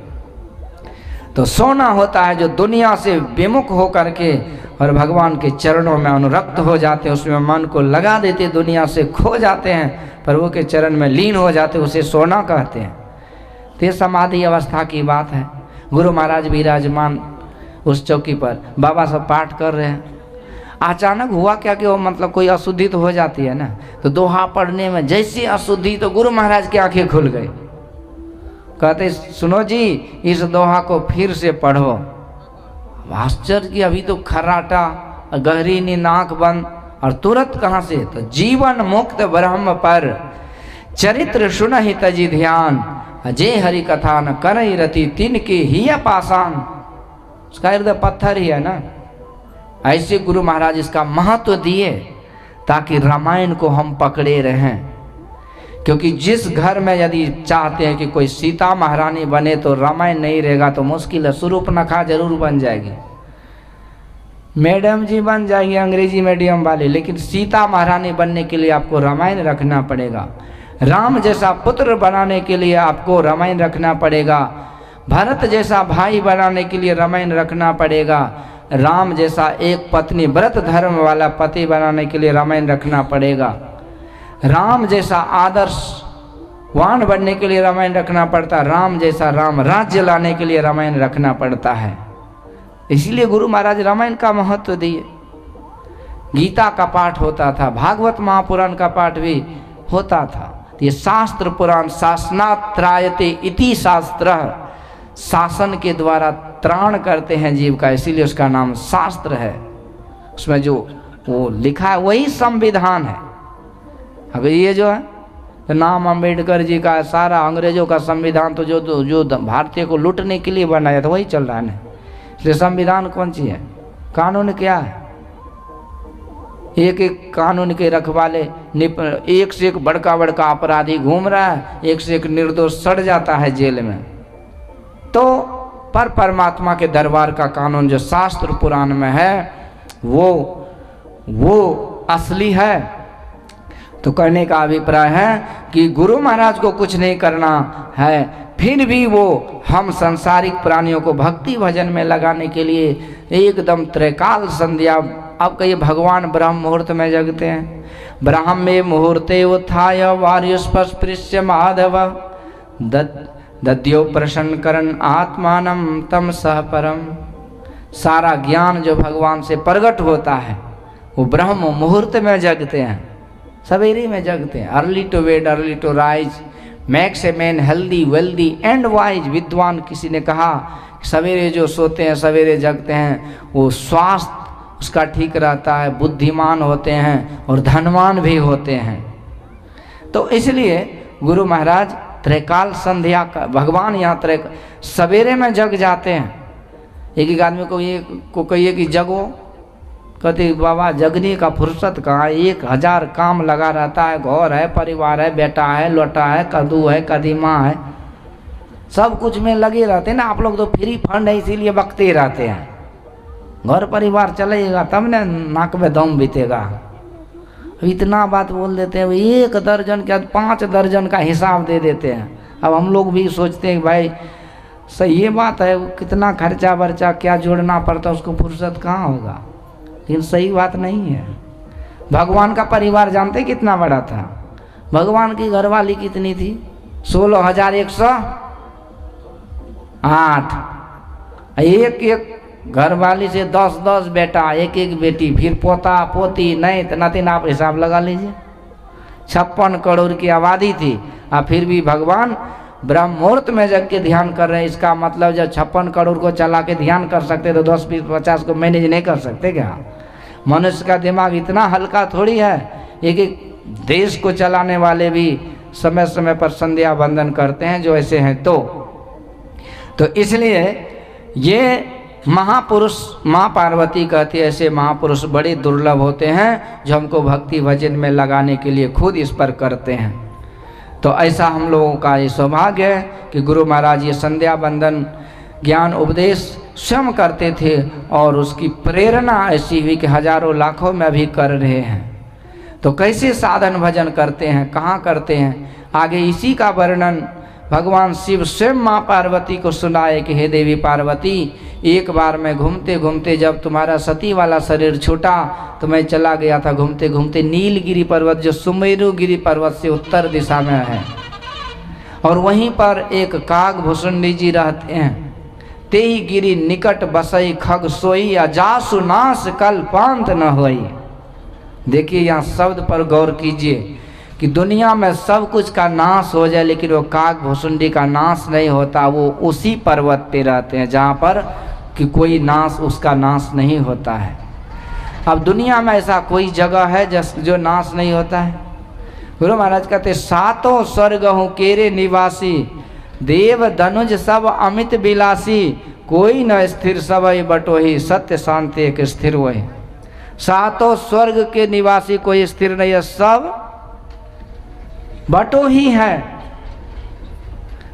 तो सोना होता है जो दुनिया से विमुख हो करके और भगवान के चरणों में अनुरक्त हो जाते हैं, उसमें मन को लगा देते, दुनिया से खो जाते हैं, प्रभु के चरण में लीन हो जाते, उसे सोना कहते हैं। तो ये समाधि अवस्था की बात है। गुरु महाराज विराजमान उस चौकी पर, बाबा सब पाठ कर रहे हैं। अचानक हुआ क्या कि वो मतलब कोई अशुद्धि तो हो जाती है ना, तो दोहा पढ़ने में जैसी अशुद्धि तो गुरु महाराज की आंखें खुल गई। कहते सुनो जी इस दोहा को फिर से पढ़ो। आश्चर्य की अभी तो खर्राटा, गहरी नींद, आंख बंद, और तुरंत कहाँ से, तो जीवन मुक्त ब्रह्म पर चरित्र सुनहि तजी ध्यान, अजय हरि कथा न करई रति तिनके ही पाषाण। उसका हृदय पत्थर ही है ना। ऐसे गुरु महाराज इसका महत्व दिए ताकि रामायण को हम पकड़े रहें, क्योंकि जिस घर में यदि चाहते हैं कि कोई सीता महारानी बने तो रामायण नहीं रहेगा तो मुश्किल है। शूर्पणखा जरूर बन जाएगी, मैडम जी बन जाएंगे अंग्रेजी मीडियम वाले, लेकिन सीता महारानी बनने के लिए आपको रामायण रखना पड़ेगा। राम जैसा पुत्र बनाने के लिए आपको रामायण रखना पड़ेगा। भरत जैसा भाई बनाने के लिए रामायण रखना पड़ेगा। राम जैसा एक पत्नी व्रत धर्म वाला पति बनाने के लिए रामायण रखना पड़ेगा। राम जैसा आदर्शवान बनने के लिए रामायण रखना पड़ता। राम जैसा राम राज्य लाने के लिए रामायण रखना पड़ता है। इसलिए गुरु महाराज रामायण का महत्व दिए। गीता का पाठ होता था, भागवत महापुराण का पाठ भी होता था। ये शास्त्र पुराण शासनात् त्रायते इति शास्त्र, शासन के द्वारा त्राण करते हैं जीव का, इसीलिए उसका नाम शास्त्र है। उसमें जो वो लिखा है वही संविधान है। अगर ये जो है तो नाम अंबेडकर जी का सारा अंग्रेजों का संविधान तो जो भारतीय को लूटने के लिए बनाया था वही चल रहा है ना। इसलिए संविधान कौन सी है, कानून क्या है। एक एक कानून के रखवाले, एक से एक बड़का बड़का अपराधी घूम रहा है, एक से एक निर्दोष सड़ जाता है जेल में। तो पर परमात्मा के दरबार का कानून जो शास्त्र पुराण में है वो असली है। तो कहने का अभिप्राय है कि गुरु महाराज को कुछ नहीं करना है, फिर भी वो हम सांसारिक प्राणियों को भक्ति भजन में लगाने के लिए एकदम त्रैकाल संध्या। अब कहिए भगवान ब्रह्म मुहूर्त में जगते हैं। ब्राह्मे मुहूर्ते उत्थाय वार्युष्पस्पृश्य माधव दद्यो प्रसन्न करन आत्मानम तम सह परम। सारा ज्ञान जो भगवान से प्रकट होता है वो ब्रह्म मुहूर्त में जगते हैं, सवेरे में जगते हैं। Early to bed early to rise makes a man healthy wealthy and wise. विद्वान किसी ने कहा सवेरे जो सोते हैं सवेरे जगते हैं वो स्वास्थ्य उसका ठीक रहता है, बुद्धिमान होते हैं और धनवान भी होते हैं। तो इसलिए गुरु महाराज त्रैकाल संध्या का भगवान यहाँ सवेरे में जग जाते हैं। एक आदमी को कहिए कि जगो, कहते बाबा जगने का फुर्सत कहाँ, 1000 काम लगा रहता है, घर है, परिवार है, बेटा है, लोटा है, कद्दू है, कदीमा है, सब कुछ में लगे रहते हैं ना। आप लोग तो फ्री फंड है इसीलिए बकते रहते हैं। घर परिवार चलेगा तब ना नाक में दम बीतेगा। इतना बात बोल देते हैं, 1 दर्जन के 5 दर्जन का हिसाब दे देते हैं। अब हम लोग भी सोचते हैं भाई सही ये बात है, कितना खर्चा वर्चा क्या जोड़ना पड़ता है, उसको फुर्सत कहाँ होगा। लेकिन सही बात नहीं है। भगवान का परिवार जानते कितना बड़ा था? भगवान की घरवाली कितनी थी? 16,108। एक घरवाली से 10-10 बेटा, एक बेटी, फिर पोता पोती नहीं तो नातिन, आप हिसाब लगा लीजिए। 56 करोड़ की आबादी थी और फिर भी भगवान ब्रह्म मुहूर्त में जग के ध्यान कर रहे हैं। इसका मतलब जब 56 करोड़ को चला के ध्यान कर सकते तो 10, 20, 50 को मैनेज नहीं कर सकते क्या? मनुष्य का दिमाग इतना हल्का थोड़ी है। एक देश को चलाने वाले भी समय समय पर संध्या वंदन करते हैं जो ऐसे हैं। तो इसलिए ये महापुरुष माँ पार्वती कहती है ऐसे महापुरुष बड़े दुर्लभ होते हैं जो हमको भक्ति भजन में लगाने के लिए खुद इस पर करते हैं। तो ऐसा हम लोगों का ये सौभाग्य है कि गुरु महाराज ये संध्या वंदन ज्ञान उपदेश स्वयं करते थे और उसकी प्रेरणा ऐसी हुई कि हजारों लाखों में अभी कर रहे हैं। तो कैसे साधन भजन करते हैं, कहाँ करते हैं, आगे इसी का वर्णन भगवान शिव स्वयं माँ पार्वती को सुनाए कि हे देवी पार्वती, एक बार मैं घूमते घूमते जब तुम्हारा सती वाला शरीर छूटा तो मैं चला गया था घूमते घूमते नीलगिरी पर्वत जो सुमेरुगिरी पर्वत से उत्तर दिशा में है, और वहीं पर एक काग भुसुंडी जी रहते हैं। ते ही गिरी निकट बसई खग सोई अजासु नाश कल पांत न होई। देखिए यहाँ शब्द पर गौर कीजिए कि दुनिया में सब कुछ का नाश हो जाए लेकिन वो काग भुसुंडी का नाश नहीं होता। वो उसी पर्वत पे रहते हैं जहाँ पर कि कोई नाश उसका नाश नहीं होता है। अब दुनिया में ऐसा कोई जगह है जो नाश नहीं होता है? गुरु महाराज कहते 7 स्वर्ग हूँ केरे निवासी, देव धनुज सब अमित बिलासी, कोई न स्थिर सबई बटोही, सत्य शांति एक स्थिर वही। 7 स्वर्ग के निवासी कोई स्थिर नहीं है, सब बटो ही है।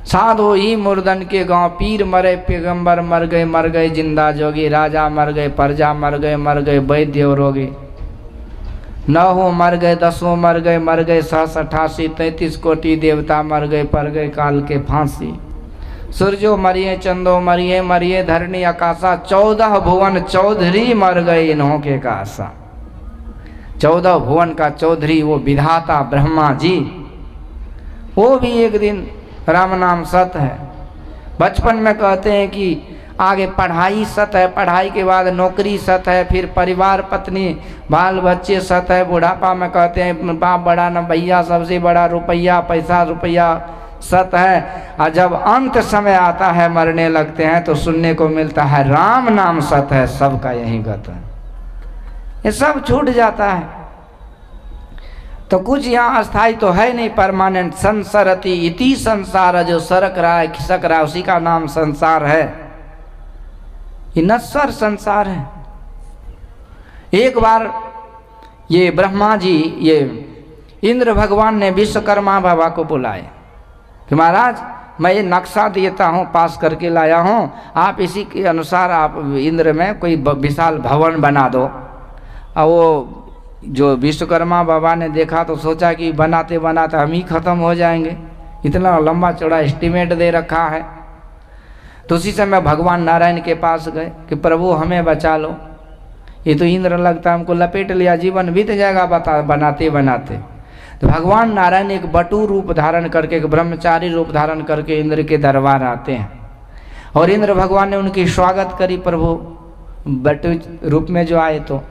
साधो ही मुर्दन के गांव, पीर मरे पैगंबर मर गए जिंदा जोगी, राजा मर गए प्रजा मर गए वैद्य और रोगी। 9 मर गए 10 मर गए 788, 33 कोटि देवता मर गए पर गए काल के फांसी। सूर्यो मरिए चंदो मरिए धरणी आकाशा, 14 भुवन चौधरी मर गए इन्हों के कासा। 14 भुवन का चौधरी वो विधाता ब्रह्मा जी, वो भी एक दिन राम नाम सत है। बचपन में कहते हैं कि आगे पढ़ाई सत है, पढ़ाई के बाद नौकरी सत है, फिर परिवार पत्नी बाल बच्चे सत है। बुढ़ापा में कहते हैं बाप बड़ा न भैया, सबसे बड़ा रुपया पैसा रुपया सत है। और जब अंत समय आता है मरने लगते हैं तो सुनने को मिलता है राम नाम सत है, सबका यही गत है। ये सब छूट जाता है। तो कुछ यहाँ अस्थाई तो है नहीं, परमानेंट। संसरति इति संसार, जो सरक रहा है खिसक रहा है उसी का नाम संसार है। ये नश्वर संसार है। एक बार ये ब्रह्मा जी, ये इंद्र भगवान ने विश्वकर्मा बाबा को बुलाए कि महाराज मैं ये नक्शा देता हूँ, पास करके लाया हूँ, आप इसी के अनुसार आप इंद्र में कोई विशाल भवन बना दो। और वो जो विश्वकर्मा बाबा ने देखा तो सोचा कि बनाते बनाते हम ही ख़त्म हो जाएंगे, इतना लंबा चौड़ा एस्टीमेट दे रखा है। तो उसी समय भगवान नारायण के पास गए कि प्रभु हमें बचा लो, ये तो इंद्र लगता है हमको लपेट लिया, जीवन बीत जाएगा बनाते बनाते। तो भगवान नारायण एक बटु रूप धारण करके, एक ब्रह्मचारी रूप धारण करके इंद्र के दरबार आते हैं और इंद्र भगवान ने उनकी स्वागत करी। प्रभु बटु रूप में जो आए तो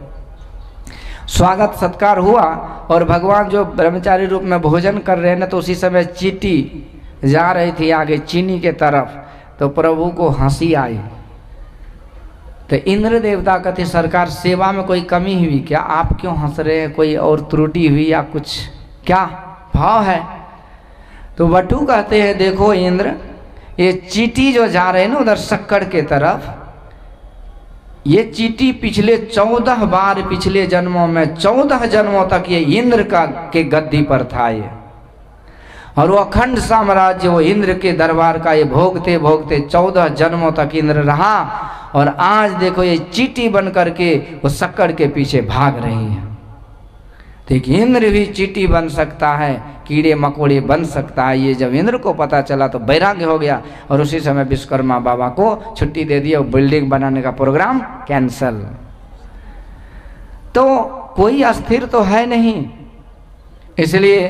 स्वागत सत्कार हुआ और भगवान जो ब्रह्मचारी रूप में भोजन कर रहे हैं ना, तो उसी समय चींटी जा रही थी आगे चीनी के तरफ, तो प्रभु को हंसी आई। तो इंद्र देवता कहते सरकार सेवा में कोई कमी हुई क्या, आप क्यों हंस रहे हैं, कोई और त्रुटि हुई या कुछ क्या भाव है। तो बटु कहते हैं देखो इंद्र, ये चींटी जो जा रहे हैं ना उधर शक्कड़ के तरफ, ये चींटी पिछले 14 बार पिछले जन्मों में 14 जन्मों तक ये इंद्र का के गद्दी पर था ये, और वो अखंड साम्राज्य वो इंद्र के दरबार का ये भोगते भोगते 14 जन्मों तक इंद्र रहा। और आज देखो ये चींटी बन करके वो शक्कड़ के पीछे भाग रही है। देखिए इंद्र भी चींटी बन सकता है, कीड़े मकोड़े बन सकता है। ये जब इंद्र को पता चला तो वैराग्य हो गया और उसी समय विश्वकर्मा बाबा को छुट्टी दे दी और बिल्डिंग बनाने का प्रोग्राम कैंसल। तो कोई अस्थिर तो है नहीं, इसलिए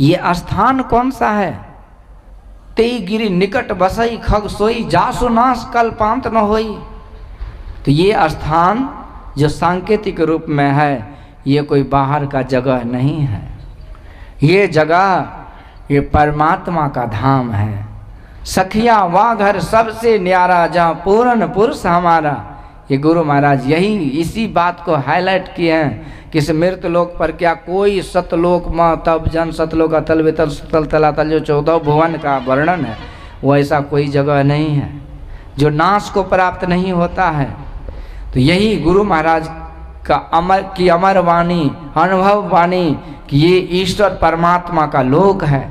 ये स्थान कौन सा है, तेई गिरी निकट बसई खग सोई जासु नाश कल्पांत न होई। तो ये स्थान जो सांकेतिक रूप में है, ये कोई बाहर का जगह नहीं है, ये जगह ये परमात्मा का धाम है। सखिया वाह घर सबसे न्यारा जहाँ पूर्ण पुरुष हमारा। ये गुरु महाराज यही इसी बात को हाईलाइट किए हैं कि इस मृत लोक पर क्या कोई सतलोक माँ तब जन सतलोक अतल वितल सुतल तलातल जो 14 भुवन का वर्णन है, वो ऐसा कोई जगह नहीं है जो नाश को प्राप्त नहीं होता है। तो यही गुरु महाराज का अमर वाणी, अनुभव वाणी कि ये ईश्वर परमात्मा का लोक है,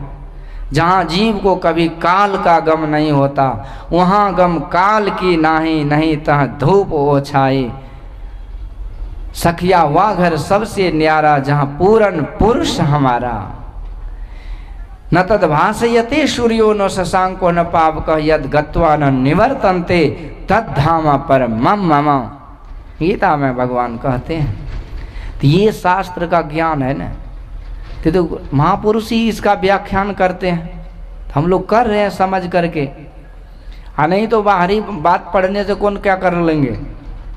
जहाँ जीव को कभी काल का गम नहीं होता, वहाँ गम काल की नाही, नहीं तह धूप ओछाई। सखिया वाह घर सबसे न्यारा जहाँ पूर्ण पुरुष हमारा। न तद भाषयते सूर्यो न शशांको न पावक यद गत्वा न निवर्तन्ते तद धाम पर मम मम। गीता में भगवान कहते हैं। तो ये शास्त्र का ज्ञान है ना, तो महापुरुष ही इसका व्याख्यान करते हैं, हम लोग कर रहे हैं समझ करके। हाँ नहीं तो बाहरी बात पढ़ने से कौन क्या कर लेंगे,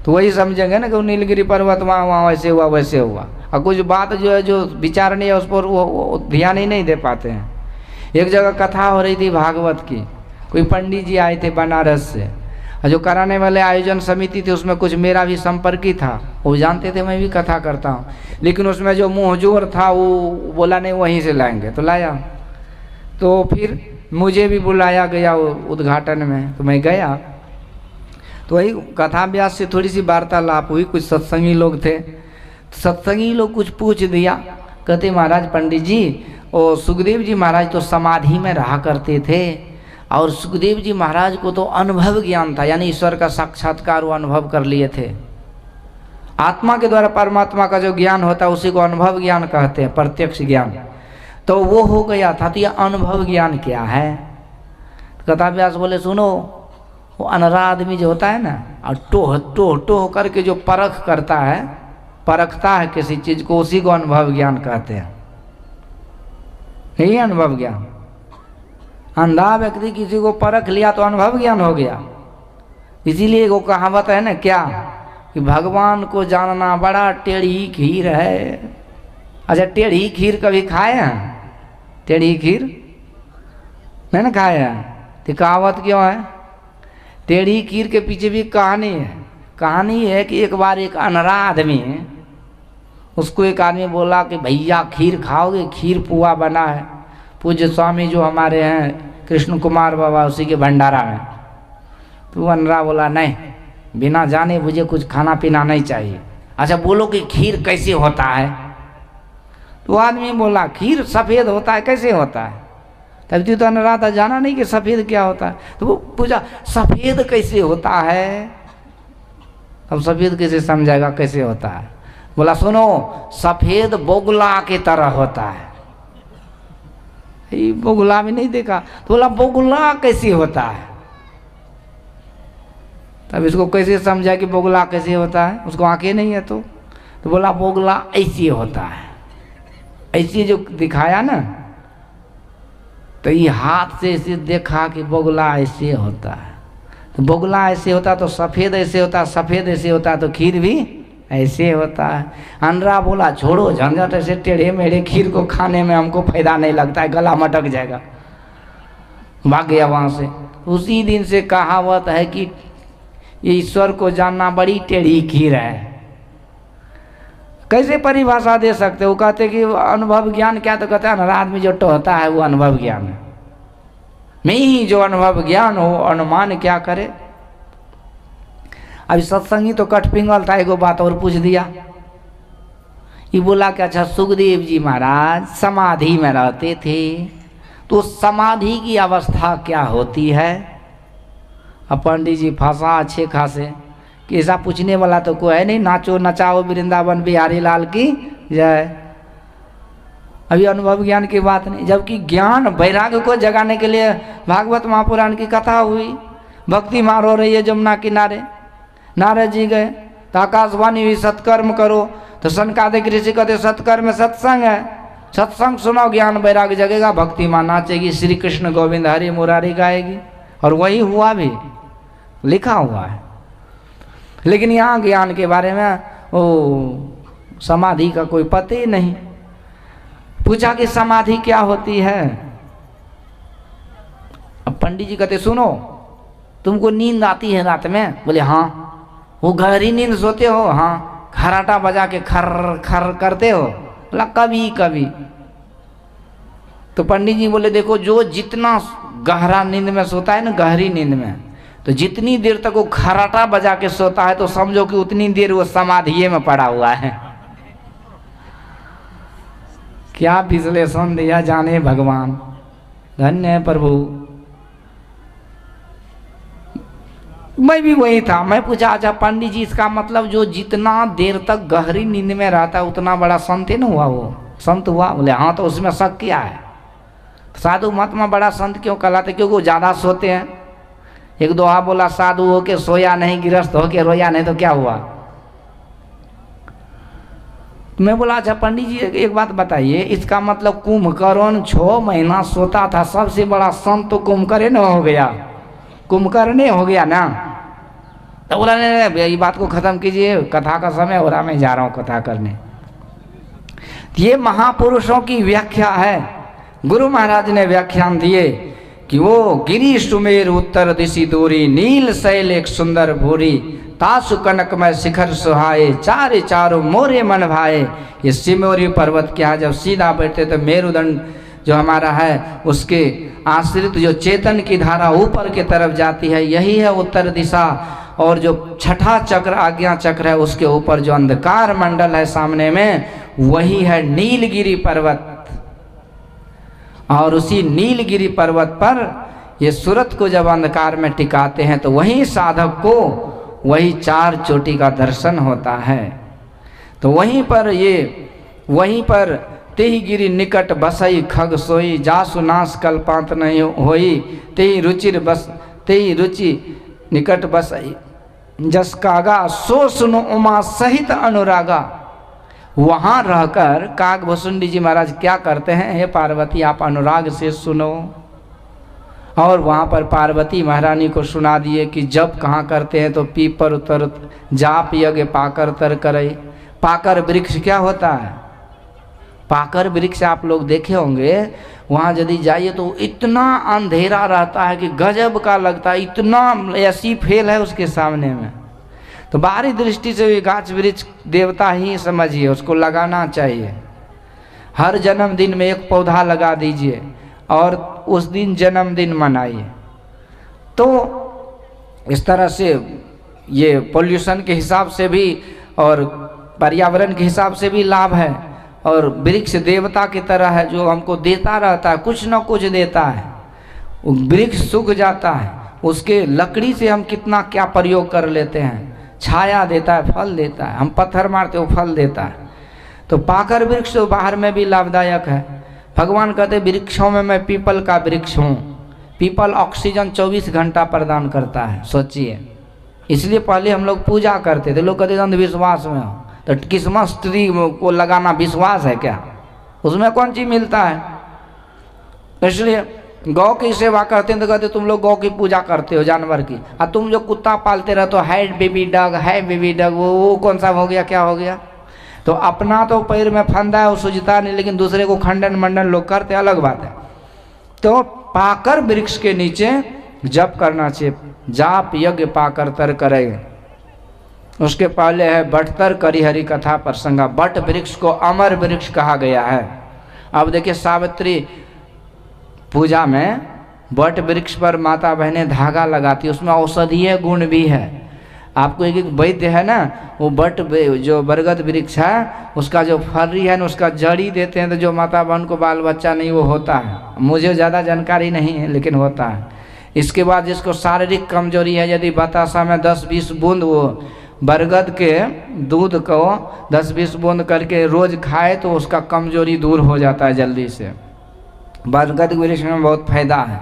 तो वही समझेंगे ना कि नीलगिरी पर्वत वहाँ वैसे हुआ वैसे हुआ, और कुछ बात जो है जो विचारनी है उस पर वो ध्यान ही नहीं दे पाते हैं। एक जगह कथा हो रही थी भागवत की, कोई पंडित जी आए थे बनारस से, और जो कराने वाले आयोजन समिति थी उसमें कुछ मेरा भी संपर्की था, वो जानते थे मैं भी कथा करता हूँ, लेकिन उसमें जो मुँहजोर था वो बोला नहीं वहीं से लाएंगे, तो लाया। तो फिर मुझे भी बुलाया गया उद्घाटन में, तो मैं गया। तो वही कथा व्यास से थोड़ी सी वार्तालाप हुई, कुछ सत्संगी लोग थे, सत्संगी लोग कुछ पूछ दिया, कहते महाराज पंडित जी और सुखदेव जी महाराज तो समाधि में रहा करते थे, और सुखदेव जी महाराज को तो अनुभव ज्ञान था, यानी ईश्वर का साक्षात्कार वो अनुभव कर लिए थे। आत्मा के द्वारा परमात्मा का जो ज्ञान होता है उसी को अनुभव ज्ञान कहते हैं, प्रत्यक्ष ज्ञान, तो वो हो गया था। तो यह अनुभव ज्ञान क्या है? कथा व्यास बोले सुनो, वो अनरा आदमी जो होता है ना, और टोह टोह टोह करके जो परख करता है, परखता है किसी चीज को, उसी को अनुभव ज्ञान कहते हैं। यही अनुभव ज्ञान। अंधा व्यक्ति किसी को परख लिया तो अनुभव ज्ञान हो गया। इसीलिए वो कहावत है ना क्या, कि भगवान को जानना बड़ा टेढ़ी खीर है। अच्छा टेढ़ी खीर कभी खाए हैं? टेढ़ी खीर नहीं ना खाए हैं, तो कहावत क्यों है? टेढ़ी खीर के पीछे भी कहानी है। कहानी है कि एक बार एक अनरा आदमी, उसको एक आदमी बोला कि भैया खीर खाओगे? खीर पुआ बना है, पूज्य स्वामी जो हमारे हैं कृष्ण कुमार बाबा, उसी के भंडारा में। तो अनरा बोला नहीं, बिना जाने मुझे कुछ खाना पीना नहीं चाहिए। अच्छा बोलो कि खीर कैसे होता है? तो आदमी बोला खीर सफ़ेद होता है। कैसे होता है? तब तो अनरा था, जाना नहीं कि सफ़ेद क्या होता है। तो वो पूछा सफ़ेद कैसे होता है? अब सफ़ेद कैसे समझाएगा कैसे होता है? बोला सुनो, सफ़ेद बोगला की तरह होता है। ये बोगला भी नहीं देखा, तो बोला बोगला कैसे होता है? तब इसको कैसे समझा कि बोगला कैसे होता है? उसको आंखें नहीं है तो बोला बोगला ऐसे होता है, ऐसे जो दिखाया ना, तो ये हाथ से ऐसे देखा कि बगुला ऐसे होता है, तो बगुला ऐसे होता तो सफ़ेद ऐसे होता, सफ़ेद ऐसे होता तो खीर भी ऐसे होता है। अनरा बोला छोड़ो झंझट, ऐसे टेढ़े मेढ़े खीर को खाने में हमको फायदा नहीं लगता है, गला मटक जाएगा, भाग गया वहाँ से। उसी दिन से कहावत है कि ये ईश्वर को जानना बड़ी टेढ़ी खीर है। कैसे परिभाषा दे सकते हो? कहते कि अनुभव ज्ञान क्या, तो कहते हैं ना आदमी जो टहता है वो अनुभव ज्ञान है। नहीं, जो अनुभव ज्ञान हो अनुमान क्या करे। अभी सत्संगी तो कट पिंगल था, एगो बात और पूछ दिया। ये बोला कि अच्छा सुखदेव जी महाराज समाधि में रहते थे, तो समाधि की अवस्था क्या होती है? अब पंडित जी फंसा अच्छे खासे कि ऐसा पूछने वाला तो कोई है नहीं, नाचो नचाओ वृंदावन बिहारी लाल की जय। अभी अनुभव ज्ञान की बात नहीं, जबकि ज्ञान वैराग्य को जगाने के लिए भागवत महापुराण की कथा हुई। भक्ति मार हो रही है जमुना किनारे, नारद जी गए तो आकाशवाणी हुई सत्कर्म करो, तो सनकादिक ऋषि कहते सत्कर्म सत्संग है, सत्संग सुनो ज्ञान वैराग्य जगेगा, भक्ति माँ नाचेगी, श्री कृष्ण गोविंद हरि मुरारी गाएगी। और वही हुआ भी, लिखा हुआ है। लेकिन यहाँ ज्ञान के बारे में वो समाधि का कोई पता ही नहीं। पूछा कि समाधि क्या होती है? अब पंडित जी कहते सुनो, तुमको नींद आती है रात में? बोले हाँ। वो गहरी नींद सोते हो? हाँ। खराटा बजा के खर खर करते हो? बोला कभी कभी। तो पंडित जी बोले देखो, जो जितना गहरा नींद में सोता है ना, गहरी नींद में, तो जितनी देर तक वो खराटा बजा के सोता है तो समझो कि उतनी देर वो समाधि में पड़ा हुआ है। क्या विश्लेषण दिया जाने भगवान, धन्य है प्रभु। मैं भी वही था, मैं पूछा अच्छा पंडित जी इसका मतलब जो जितना देर तक गहरी नींद में रहता है उतना बड़ा संत है ना हुआ, वो संत हुआ? बोले हाँ। तो उसमें शक क्या है? साधु मत में बड़ा संत क्यों कहलाते? क्योंकि वो ज़्यादा सोते हैं। एक दोहा बोला, साधु हो के सोया नहीं, गृहस्थ हो के रोया नहीं, तो क्या हुआ? मैं बोला अच्छा पंडित जी एक बात बताइए, इसका मतलब कुंभकर्ण 6 महीना सोता था, सबसे बड़ा संत तो कुंभकर्ण हो गया, कुंभकर्ण हो गया ना? तो बोला नहीं, ये बात को खत्म कीजिए, कथा का समय हो रहा, मैं जा रहा हूँ कथा करने। ये महापुरुषों की व्याख्या है। गुरु महाराज ने व्याख्यान दिए कि वो गिरी सुमेर उत्तर दिशि दूरी, नील शैल एक सुंदर भूरी, तासु कनक में शिखर सुहाए, चारे चारों मोरे मन भाए। ये सिमोरी पर्वत के यहाँ जब सीधा बैठते तो मेरुदंड जो हमारा है उसके आश्रित जो चेतन की धारा ऊपर की तरफ जाती है, यही है उत्तर दिशा। और जो छठा चक्र आज्ञा चक्र है उसके ऊपर जो अंधकार मंडल है सामने में, वही है नीलगिरी पर्वत। और उसी नीलगिरी पर्वत पर ये सूरत को जब अंधकार में टिकाते हैं तो वहीं साधक को वही 4 चोटी का दर्शन होता है। तो वहीं पर तेहि गिरी निकट बसई खग सोई, जासु नाश कल्पांत नहीं होई, तेहि रुचि निकट बसई जस कागा, सो सुनो उमा सहित अनुरागा। वहाँ रहकर काग भुसुंडी जी महाराज क्या करते हैं, हे पार्वती आप अनुराग से सुनो। और वहाँ पर पार्वती महारानी को सुना दिए कि जब कहाँ करते हैं तो पीपर उतर जाप यज्ञ पाकर तर करे। पाकर वृक्ष क्या होता है? पाकर वृक्ष आप लोग देखे होंगे, वहाँ यदि जाइए तो इतना अंधेरा रहता है कि गजब का लगता है, इतना ऐसी फेल है उसके सामने में। तो बाहरी दृष्टि से भी गाछ वृक्ष देवता ही समझिए, उसको लगाना चाहिए। हर जन्मदिन में एक पौधा लगा दीजिए और उस दिन जन्मदिन मनाइए। तो इस तरह से ये पोल्यूशन के हिसाब से भी और पर्यावरण के हिसाब से भी लाभ है। और वृक्ष देवता की तरह है जो हमको देता रहता है, कुछ न कुछ देता है। वृक्ष सूख जाता है, उसके लकड़ी से हम कितना क्या प्रयोग कर लेते हैं, छाया देता है, फल देता है। हम पत्थर मारते हो फल देता है। तो पाकर वृक्ष तो बाहर में भी लाभदायक है। भगवान कहते वृक्षों में मैं पीपल का वृक्ष हूँ। पीपल ऑक्सीजन 24 घंटा प्रदान करता है, सोचिए। इसलिए पहले हम लोग पूजा करते थे, लोग कहते अंधविश्वास में हो, तो क्रिसमस ट्री को लगाना विश्वास है क्या? उसमें कौन चीज मिलता है। इसलिए गौ की सेवा करते हैं तो कहते तुम लोग गौ की पूजा करते हो, जानवर की। और तुम जो कुत्ता पालते रहते हो, है बेबी डॉग, है बेबी डॉग, वो कौन सा हो गया, क्या हो गया। तो अपना तो पैर में फंदा है, वो सूझता नहीं, लेकिन दूसरे को खंडन मंडन लोग करते, अलग बात है। तो पाकर वृक्ष के नीचे जप करना चाहिए। जाप यज्ञ पाकर तर करे। उसके पहले है बटतर करी हरि कथा प्रसंगा। बट वृक्ष को अमर वृक्ष कहा गया है। अब देखिए सावित्री पूजा में बट वृक्ष पर माता बहनें धागा लगाती है, उसमें औषधीय गुण भी है। आपको एक वैद्य है ना, वो बट जो बरगद वृक्ष है उसका जो फर्री है ना, उसका जड़ी देते हैं तो जो माता बहन को बाल बच्चा नहीं वो होता है। मुझे ज़्यादा जानकारी नहीं है लेकिन होता है। इसके बाद जिसको शारीरिक कमजोरी है, यदि बतासा में 10-20 बूंद वो बरगद के दूध को 10-20 बूंद करके रोज खाए तो उसका कमजोरी दूर हो जाता है जल्दी से। बरगद वृक्ष में बहुत फायदा है।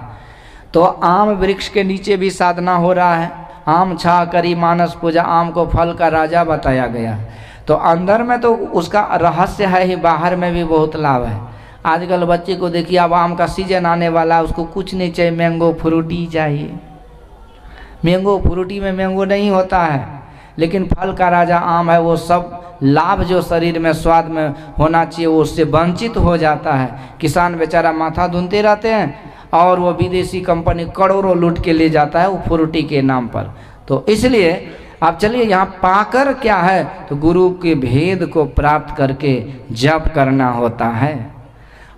तो आम वृक्ष के नीचे भी साधना हो रहा है। आम छा करी मानस पूजा, आम को फल का राजा बताया गया। तो अंदर में तो उसका रहस्य है ही, बाहर में भी बहुत लाभ है। आजकल बच्चे को देखिए, अब आम का सीजन आने वाला है, उसको कुछ नहीं चाहिए, मैंगो फ्रूटी चाहिए। मैंगो फ्रूटी में मैंगो नहीं होता है, लेकिन फल का राजा आम है। वो सब लाभ जो शरीर में स्वाद में होना चाहिए वो उससे वंचित हो जाता है। किसान बेचारा माथा धुनते रहते हैं और वो विदेशी कंपनी करोड़ों लूट के ले जाता है वो फ्रूटी के नाम पर। तो इसलिए अब चलिए यहाँ पाकर क्या है, तो गुरु के भेद को प्राप्त करके जप करना होता है।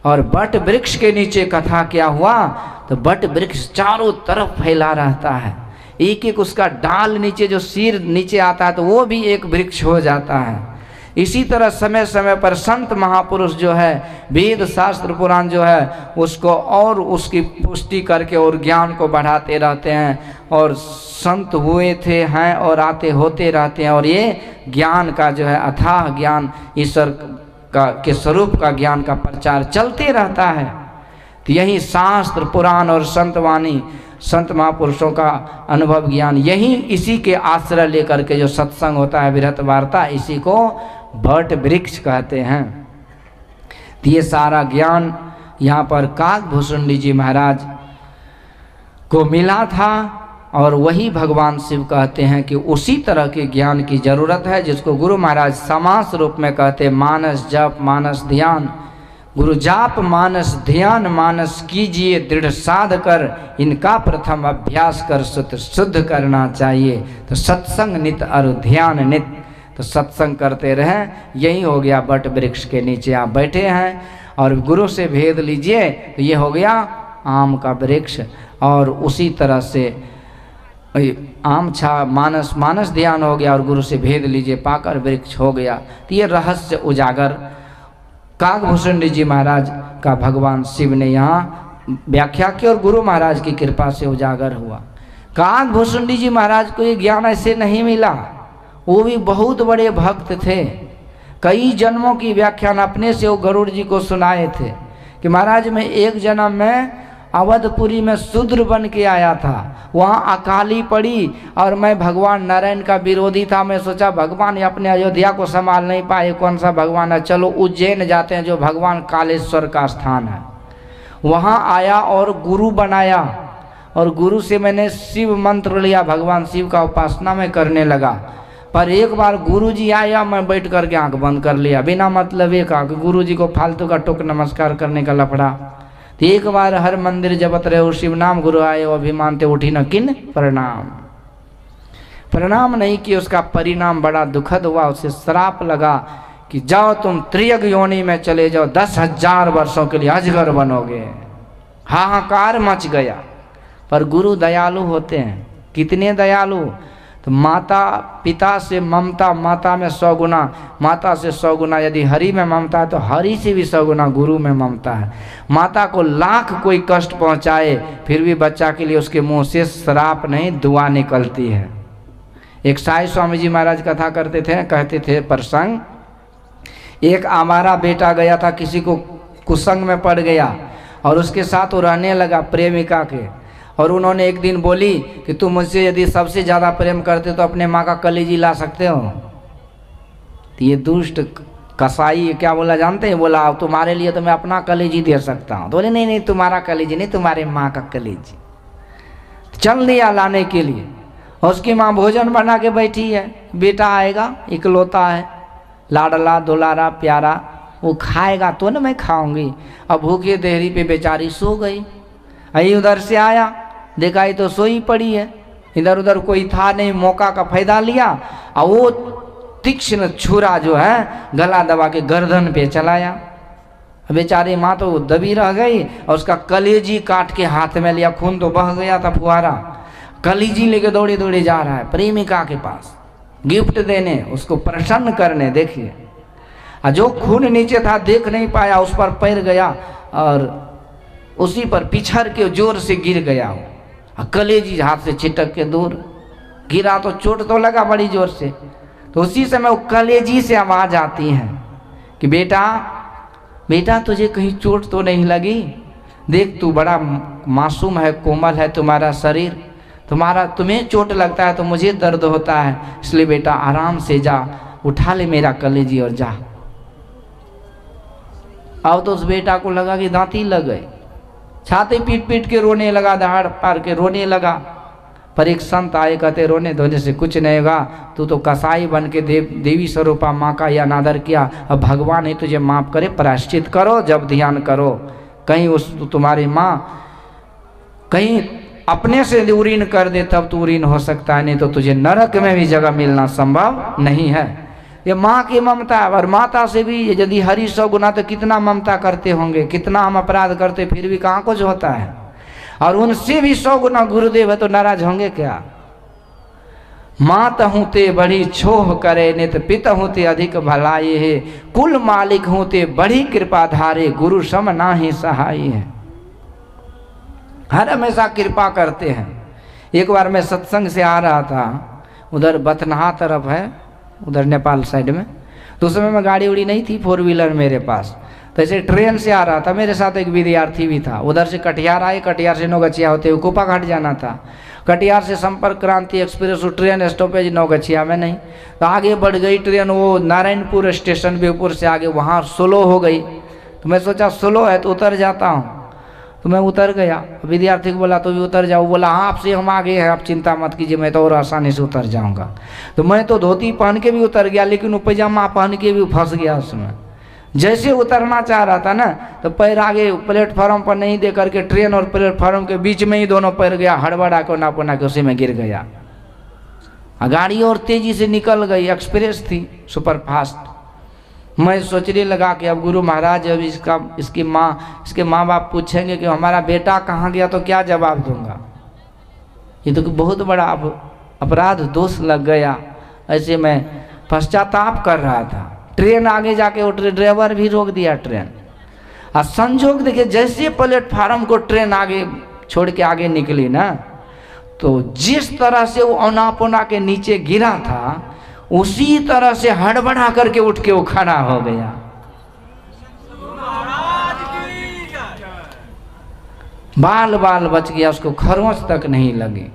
और बट वृक्ष के नीचे कथा क्या हुआ, तो बट वृक्ष चारों तरफ फैला रहता है। एक एक उसका डाल नीचे, जो सिर नीचे आता है तो वो भी एक वृक्ष हो जाता है। इसी तरह समय समय पर संत महापुरुष जो है वेद शास्त्र पुराण जो है उसको और उसकी पुष्टि करके और ज्ञान को बढ़ाते रहते हैं। और संत हुए थे हैं और आते होते रहते हैं। और ये ज्ञान का जो है अथाह ज्ञान, ईश्वर का के स्वरूप का ज्ञान का प्रचार चलते रहता है। तो यही शास्त्र पुराण और संतवाणी, संत महापुरुषों का अनुभव ज्ञान, यही इसी के आश्रय लेकर के जो सत्संग होता है, विरत वार्ता, इसी को बट वृक्ष कहते हैं। तो ये सारा ज्ञान यहाँ पर काकभूषुंडी जी महाराज को मिला था। और वही भगवान शिव कहते हैं कि उसी तरह के ज्ञान की जरूरत है जिसको गुरु महाराज समास रूप में कहते, मानस जप मानस ध्यान। गुरु जाप मानस ध्यान मानस कीजिए दृढ़ साध कर, इनका प्रथम अभ्यास कर शुद्ध करना चाहिए। तो सत्संग नित और ध्यान नित, तो सत्संग करते रहें। यही हो गया बट वृक्ष के नीचे आप बैठे हैं और गुरु से भेद लीजिए, तो ये हो गया आम का वृक्ष। और उसी तरह से आम छा मानस मानस ध्यान हो गया और गुरु से भेद लीजिए, पाकर वृक्ष हो गया। तो ये रहस्य उजागर काकभूषुंडी जी महाराज का भगवान शिव ने यहाँ व्याख्या की और गुरु महाराज की कृपा से उजागर हुआ। काकभूषुंडी जी महाराज को ये ज्ञान ऐसे नहीं मिला, वो भी बहुत बड़े भक्त थे। कई जन्मों की व्याख्यान अपने से वो गरुड़ जी को सुनाए थे कि महाराज मैं एक जन्म में अवधपुरी में शूद्र बन के आया था, वहाँ अकाली पड़ी और मैं भगवान नारायण का विरोधी था। मैं सोचा भगवान अपने अयोध्या को संभाल नहीं पाए, कौन सा भगवान है, चलो उज्जैन जाते हैं जो भगवान कालेश्वर का स्थान है। वहाँ आया और गुरु बनाया और गुरु से मैंने शिव मंत्र लिया, भगवान शिव का उपासना में करने लगा। पर एक बार गुरु जी आया, मैं बैठ करके आंख बंद कर लिया बिना मतलब ये कहा कि गुरु जी को फालतू का टोक नमस्कार करने का लफड़ा। तो एक बार हर मंदिर जपत रहे शिव नाम, गुरु आए अभिमानते उठी न किन प्रणाम। प्रणाम नहीं कि उसका परिणाम बड़ा दुखद हुआ, उसे श्राप लगा कि जाओ तुम त्रियग योनि में चले जाओ, 10,000 वर्षों के लिए अजगर बनोगे। हाहाकार मच गया। पर गुरु दयालु होते हैं, कितने दयालु। तो माता पिता से ममता माता में 100 गुना, माता से 100 गुना यदि हरि में ममता है तो हरि से भी 100 गुना गुरु में ममता है। माता को लाख कोई कष्ट पहुंचाए फिर भी बच्चा के लिए उसके मुंह से श्राप नहीं दुआ निकलती है। एक साई स्वामी जी महाराज कथा करते थे, कहते थे प्रसंग, एक आवारा बेटा गया था, किसी को कुसंग में पड़ गया और उसके साथ वो रहने लगा प्रेमिका के। और उन्होंने एक दिन बोली कि तुम मुझसे यदि सबसे ज़्यादा प्रेम करते तो अपने माँ का कलेजी ला सकते हो। तो ये दुष्ट कसाई क्या बोला जानते हैं? बोला तुम्हारे लिए तो मैं अपना कलेजी दे सकता हूँ। तो बोले नहीं नहीं, तुम्हारा कलेजी नहीं, तुम्हारे माँ का कलेजी। चल दिया लाने के लिए। और उसकी माँ भोजन बना के बैठी है, बेटा आएगा, इकलौता है, लाडला दुलारा प्यारा, वो खाएगा तो ना मैं खाऊंगी। अब भूखे देहरी पे बेचारी सो गई। अही उधर से आया, देखा ये तो सोई पड़ी है, इधर उधर कोई था नहीं, मौका का फायदा लिया और वो तीक्ष्ण छुरा जो है गला दबा के गर्दन पे चलाया। बेचारी माँ तो दबी रह गई और उसका कलेजी काट के हाथ में लिया, खून तो बह गया था फुहारा। कलेजी लेके दौड़े दौड़े जा रहा है प्रेमिका के पास, गिफ्ट देने, उसको प्रसन्न करने। देखिए, और जो खून नीचे था देख नहीं पाया, उस पर पैर गया और उसी पर पिछड़ के जोर से गिर गया वो, और कलेजी हाथ से छिटक के दूर गिरा। तो चोट तो लगा बड़ी जोर से। तो उसी समय वो कलेजी से आवाज आती है कि बेटा बेटा तुझे कहीं चोट तो नहीं लगी? देख तू बड़ा मासूम है, कोमल है तुम्हारा शरीर, तुम्हें चोट लगता है तो मुझे दर्द होता है, इसलिए बेटा आराम से जा, उठा ले मेरा कलेजी और जा। अब तो उस बेटा को लगा कि दांती लग गए, छाती पीट पीट के रोने लगा, दहाड़ पार के रोने लगा। पर एक संत आए, कहते रोने धोने से कुछ नहीं होगा, तू तो कसाई बन के देवी स्वरूपा माँ का यह अनादर किया, अब भगवान ही तुझे माफ करे, प्रायश्चित करो, जब ध्यान करो। कहीं उस तुम्हारी माँ कहीं अपने से उरीन कर दे तब तू उरीन हो सकता है, नहीं तो तुझे नरक में भी जगह मिलना संभव नहीं है। ये माँ की ममता है। और माता से भी यदि हरि 100 गुना तो कितना ममता करते होंगे, कितना हम अपराध करते फिर भी कहाँ कुछ होता है। और उनसे भी 100 गुना गुरुदेव है तो नाराज होंगे क्या? मात हूँ ते बड़ी छोह करे, नित पिता हूँ ते अधिक भलाई है, कुल मालिक हूँ ते बड़ी कृपा धारे, गुरु सम नाहि सहाय है। हर हमेशा कृपा करते हैं। एक बार मैं सत्संग से आ रहा था, उधर बथनाहा तरफ है, उधर नेपाल साइड में, तो उस समय में गाड़ी उड़ी नहीं थी, 4 व्हीलर मेरे पास। तो ऐसे ट्रेन से आ रहा था, मेरे साथ एक विद्यार्थी भी था। उधर से कटिहार आए, कटिहार से नौगछिया होते हुए कोपा घाट जाना था। कटिहार से संपर्क क्रांति एक्सप्रेस ट्रेन स्टॉपेज नौगछिया में नहीं, तो आगे बढ़ गई ट्रेन, वो नारायणपुर स्टेशन बेपुर से आगे वहाँ स्लो हो गई। तो मैं सोचा स्लो है तो उतर जाता हूँ, तो मैं उतर गया। विद्यार्थी को बोला तो भी उतर जाओ, बोला हाँ आपसे हम आगे हैं, आप चिंता मत कीजिए, मैं तो और आसानी से उतर जाऊँगा। तो मैं तो धोती पहन के भी उतर गया, लेकिन वो पैजामा पहन के भी फंस गया उसमें। जैसे उतरना चाह रहा था ना, तो पैर आगे प्लेटफॉर्म पर नहीं दे करके ट्रेन और प्लेटफॉर्म के बीच में ही दोनों पैर गया, हड़बड़ा को ना पुना के उसी में गिर गया। गाड़ी और तेजी से निकल गई, एक्सप्रेस थी सुपर फास्ट। मैं सोचने लगा कि अब गुरु महाराज अब इसके माँ बाप पूछेंगे कि हमारा बेटा कहाँ गया, तो क्या जवाब दूंगा? ये तो बहुत बड़ा अपराध दोष लग गया। ऐसे मैं पश्चाताप कर रहा था। ट्रेन आगे जाके वो ड्राइवर भी रोक दिया ट्रेन। और संजोग देखिए, जैसे प्लेटफार्म को ट्रेन आगे छोड़ के आगे निकली ना, तो जिस तरह से वो औनापोना के नीचे गिरा था, उसी तरह से हड़बड़ा करके उठ के वो खड़ा हो गया। बाल बाल बच गया, उसको खरोंच तक नहीं लगी।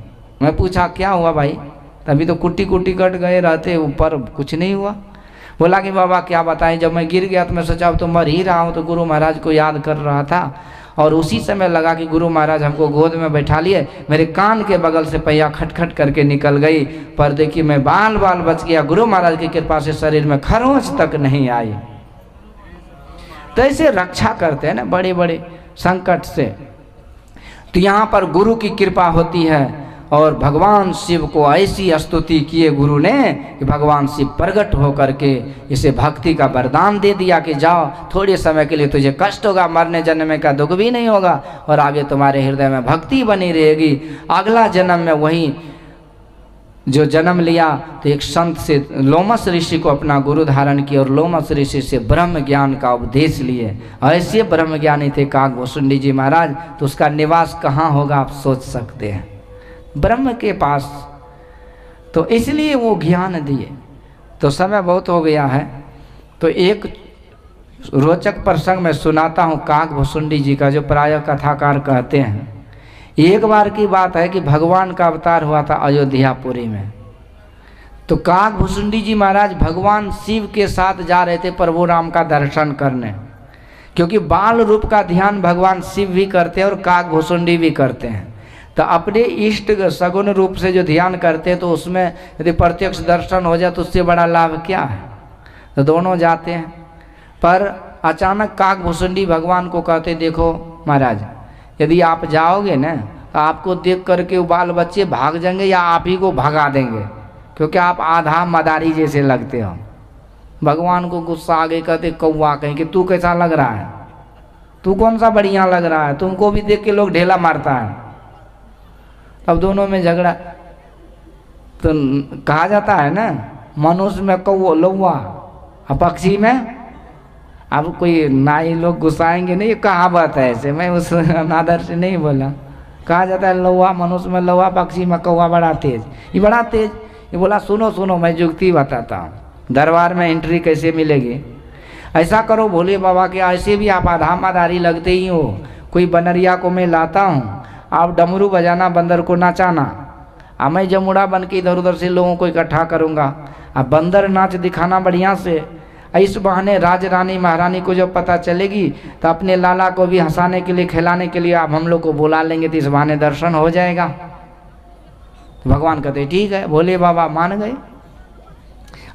मैं पूछा क्या हुआ भाई? तभी तो कुट्टी कुट्टी कट गए रहते, ऊपर कुछ नहीं हुआ। बोला कि बाबा क्या बताएं, जब मैं गिर गया तो मैं सोचा अब तो मर ही रहा हूँ, तो गुरु महाराज को याद कर रहा था और उसी समय लगा कि गुरु महाराज हमको गोद में बैठा लिए, मेरे कान के बगल से पहिया खटखट करके निकल गई, पर देखिए मैं बाल बाल बच गया। गुरु महाराज की कृपा से शरीर में खरोंच तक नहीं आई। तो ऐसे रक्षा करते हैं ना बड़े बड़े संकट से। तो यहाँ पर गुरु की कृपा होती है। और भगवान शिव को ऐसी स्तुति किए गुरु ने कि भगवान शिव प्रकट होकर के इसे भक्ति का वरदान दे दिया कि जाओ, थोड़े समय के लिए तुझे कष्ट होगा, मरने जन्म का दुख भी नहीं होगा और आगे तुम्हारे हृदय में भक्ति बनी रहेगी। अगला जन्म में वही जो जन्म लिया तो एक संत से लोमस ऋषि को अपना गुरु धारण किया और लोमस ऋषि से ब्रह्म ज्ञान का उपदेश लिए। ऐसे ब्रह्म ज्ञानी थे काकभूषुंडी जी महाराज। तो उसका निवास कहाँ होगा आप सोच सकते हैं, ब्रह्म के पास। तो इसलिए वो ज्ञान दिए। तो समय बहुत हो गया है, तो एक रोचक प्रसंग मैं सुनाता हूँ काकभूषुंडी जी का, जो प्रायः कथाकार कहते हैं। एक बार की बात है कि भगवान का अवतार हुआ था अयोध्यापुरी में। तो काक भुसुंडी जी महाराज भगवान शिव के साथ जा रहे थे प्रभु राम का दर्शन करने, क्योंकि बाल रूप का ध्यान भगवान शिव भी करते हैं और काक भुसुंडी भी करते हैं। तो अपने इष्ट सगुण रूप से जो ध्यान करते हैं तो उसमें यदि प्रत्यक्ष दर्शन हो जाए तो उससे बड़ा लाभ क्या है। तो दोनों जाते हैं, पर अचानक काक भुसुंडी भगवान को कहते देखो महाराज, यदि आप जाओगे ना तो आपको देख करके वो बाल बच्चे भाग जाएंगे या आप ही को भगा देंगे, क्योंकि आप आधा मदारी जैसे लगते हो। भगवान को गुस्सा आ गई, कहते कौवा कहीं कि तू कैसा लग रहा है, तू कौन सा बढ़िया लग रहा है, तुमको भी देख के लोग ढेला मारता है। अब दोनों में झगड़ा। तो कहा जाता है ना, मनुष्य में कौवा लौवा और पक्षी में, अब कोई नाई लोग गुस्साएंगे नहीं, कहावत है ऐसे, मैं उस अनादर से नहीं बोला। कहा जाता है लौवा, मनुष्य में लौवा, पक्षी में कौवा बड़ा तेज। ये बड़ा तेज, ये बोला सुनो सुनो मैं जुक्ति बताता हूँ, दरबार में एंट्री कैसे मिलेगी। ऐसा करो भोले बाबा के, ऐसे भी आप आधा मादारी लगते ही हो, कोई बनरिया को मैं लाता हूँ, आप डमरू बजाना, बंदर को नचाना, और मैं जमुड़ा बन के इधर उधर से लोगों को इकट्ठा करूँगा, अब बंदर नाच दिखाना बढ़िया से। इस बहाने राज रानी महारानी को जब पता चलेगी तो अपने लाला को भी हंसाने के लिए, खिलाने के लिए आप हम लोग को बुला लेंगे, तो इस बहाने दर्शन हो जाएगा। तो भगवान कहते ठीक है, भोले बाबा मान गए।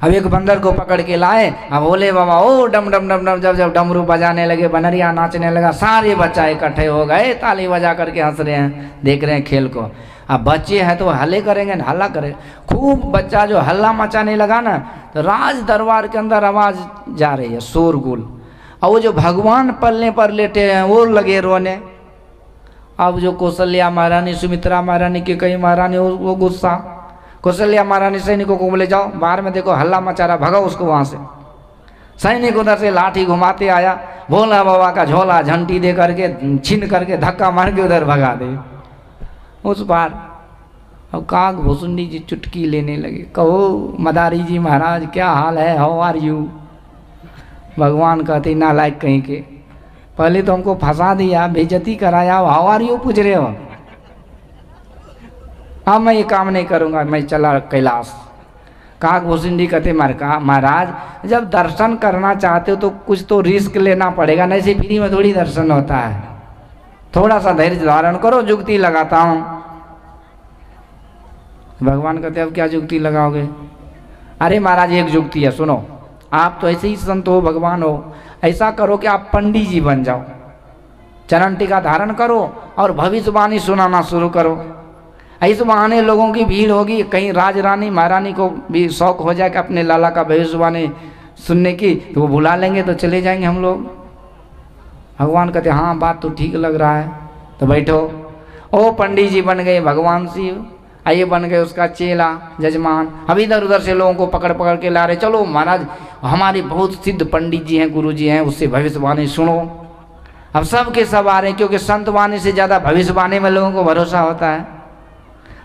अब एक बंदर को पकड़ के लाए, अब भोले बाबा ओ डम डम डम डम, जब डमरू बजाने लगे, बनरिया नाचने लगा, सारे बच्चा इकट्ठे हो गए, ताली बजा करके हंस रहे हैं, देख रहे हैं खेल को। अब बच्चे हैं तो हल्ले करेंगे ना, हल्ला करें खूब। बच्चा जो हल्ला मचाने लगा ना, तो राज दरबार के अंदर आवाज जा रही है, शोरगुल। और वो जो भगवान पलने पर लेटे हैं वो लगे रोने। अब जो कौशल्या महारानी, सुमित्रा महारानी की कई महारानी, वो गुस्सा। कौशल्या महारानी सैनिकों को बोले जाओ बाहर में देखो हल्ला मचा रहा, भगाओ उसको वहां से। सैनिक उधर से लाठी घुमाते आया, भोला बाबा का झोला झंटी दे करके छीन करके धक्का मार के उधर भगा दे उस पार। अब काक भुसुंडी जी चुटकी लेने लगे, कहो मदारी जी महाराज क्या हाल है, हाउ आर यू। भगवान कहते नालायक कहीं के, पहले तो हमको फंसा दिया, बेइज्जती कराया, हाउ आर यू पूछ रहे हो। हाँ मैं ये काम नहीं करूँगा, मैं चला कैलाश। काक भुसुंडी कहते महाराज जब दर्शन करना चाहते हो तो कुछ तो रिस्क लेना पड़ेगा, नहीं से फ्री में थोड़ी दर्शन होता है, थोड़ा सा धैर्य धारण करो, जुक्ति लगाता हूँ। भगवान कहते अब क्या जुक्ति लगाओगे। अरे महाराज एक जुक्ति है सुनो, आप तो ऐसे ही संत हो, भगवान हो, ऐसा करो कि आप पंडित जी बन जाओ, चरण टीका धारण करो और भविष्यवाणी सुनाना शुरू करो। इस बहाने लोगों की भीड़ होगी, कहीं राज रानी महारानी को भी शौक हो जाए कि अपने लाला का भविष्यवाणी सुनने की, तो वो बुला लेंगे, तो चले जाएंगे हम लोग। भगवान कहते हाँ बात तो ठीक लग रहा है, तो बैठो। ओ पंडित जी बन गए भगवान शिव, आइए बन गए उसका चेला जजमान। अब इधर उधर से लोगों को पकड़ पकड़ के ला रहे, चलो महाराज हमारे बहुत सिद्ध पंडित जी हैं, गुरु जी हैं, उससे भविष्यवाणी सुनो। अब सब के सब आ रहे हैं, क्योंकि संतवाणी से ज़्यादा भविष्यवाणी में लोगों को भरोसा होता है।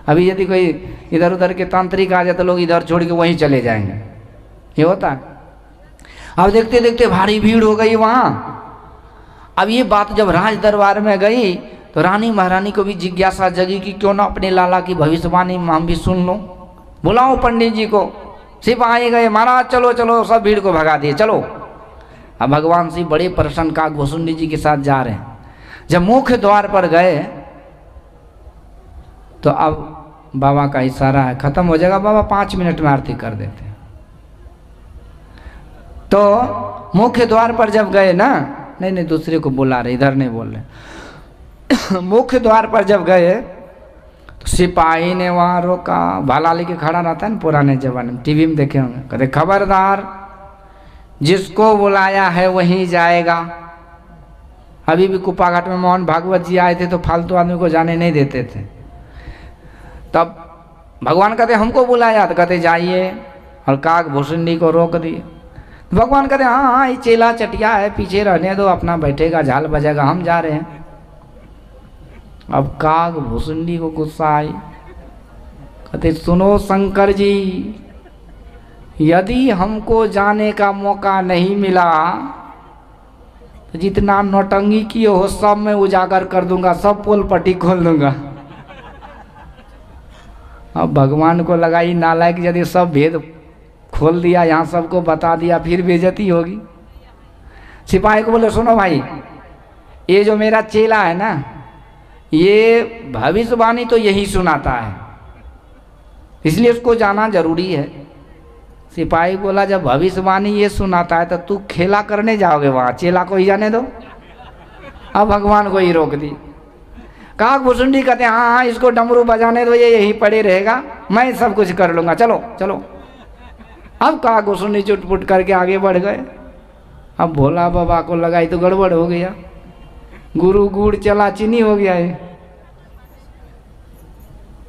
अभी यदि कोई इधर उधर के तांत्रिक आ जाए तो लोग इधर छोड़ के वहीं चले जाएंगे, ये होता है। अब देखते देखते भारी भीड़ हो गई वहाँ। अब ये बात जब राज दरबार में गई तो रानी महारानी को भी जिज्ञासा जगी कि क्यों ना अपने लाला की भविष्यवाणी हम भी सुन लो। बुलाओ पंडित जी को। सिपाही गए, महाराज चलो चलो, सब भीड़ को भगा दिए, चलो। अब भगवान शिव बड़े प्रसन्न काक भुसुंडी जी के साथ जा रहे हैं। जब मुख्य द्वार पर गए तो अब बाबा का इशारा है, खत्म हो जाएगा बाबा, 5 मिनट में आरती कर देते हैं। तो मुख्य द्वार पर जब गए ना, नहीं दूसरे को बुला रहे, इधर नहीं बोल रहे। मुख्य द्वार पर जब गए तो सिपाही ने वहाँ रोका, भाला लेके खड़ा रहता है ना पुराने जमाने में, टीवी में देखे होंगे। कहते खबरदार, जिसको बुलाया है वहीं जाएगा। अभी भी कुप्पाघाट में मोहन भागवत जी आए थे तो फालतू आदमी को जाने नहीं देते थे। तब भगवान कहते हमको बुलाया, तो कहते जाइए, और काक भुसुंडी को रोक दिए। भगवान कहते हाँ ये चेला चटिया है, पीछे रहने दो, अपना बैठेगा, झाल बजेगा, हम जा रहे हैं। अब काक भुसुंडी को गुस्सा आई, कहते सुनो शंकर जी, यदि हमको जाने का मौका नहीं मिला तो जितना नौटंगी किए हो सब मैं उजागर कर दूंगा, सब पोल पट्टी खोल दूंगा। अब भगवान को लगाई नालायक, यदि सब भेद खोल दिया, यहाँ सबको बता दिया, फिर बेइज्जती होगी। सिपाही को बोले सुनो भाई, ये जो मेरा चेला है ना, ये भविष्यवाणी तो यही सुनाता है, इसलिए उसको जाना जरूरी है। सिपाही बोला जब भविष्यवाणी ये सुनाता है तो तू खेला करने जाओगे वहाँ, चेला को ही जाने दो। अब भगवान को ही रोक दी। काक भुसुंडी कहते हैं हाँ हाँ इसको डमरू बजाने दो, ये यहीं पड़े रहेगा, मैं सब कुछ कर लूँगा, चलो चलो। अब काक भुसुंडी चुटपुट करके आगे बढ़ गए। अब भोला बाबा को लगाई तो गड़बड़ हो गया, गुरु गुड़ चला चीनी हो गया है।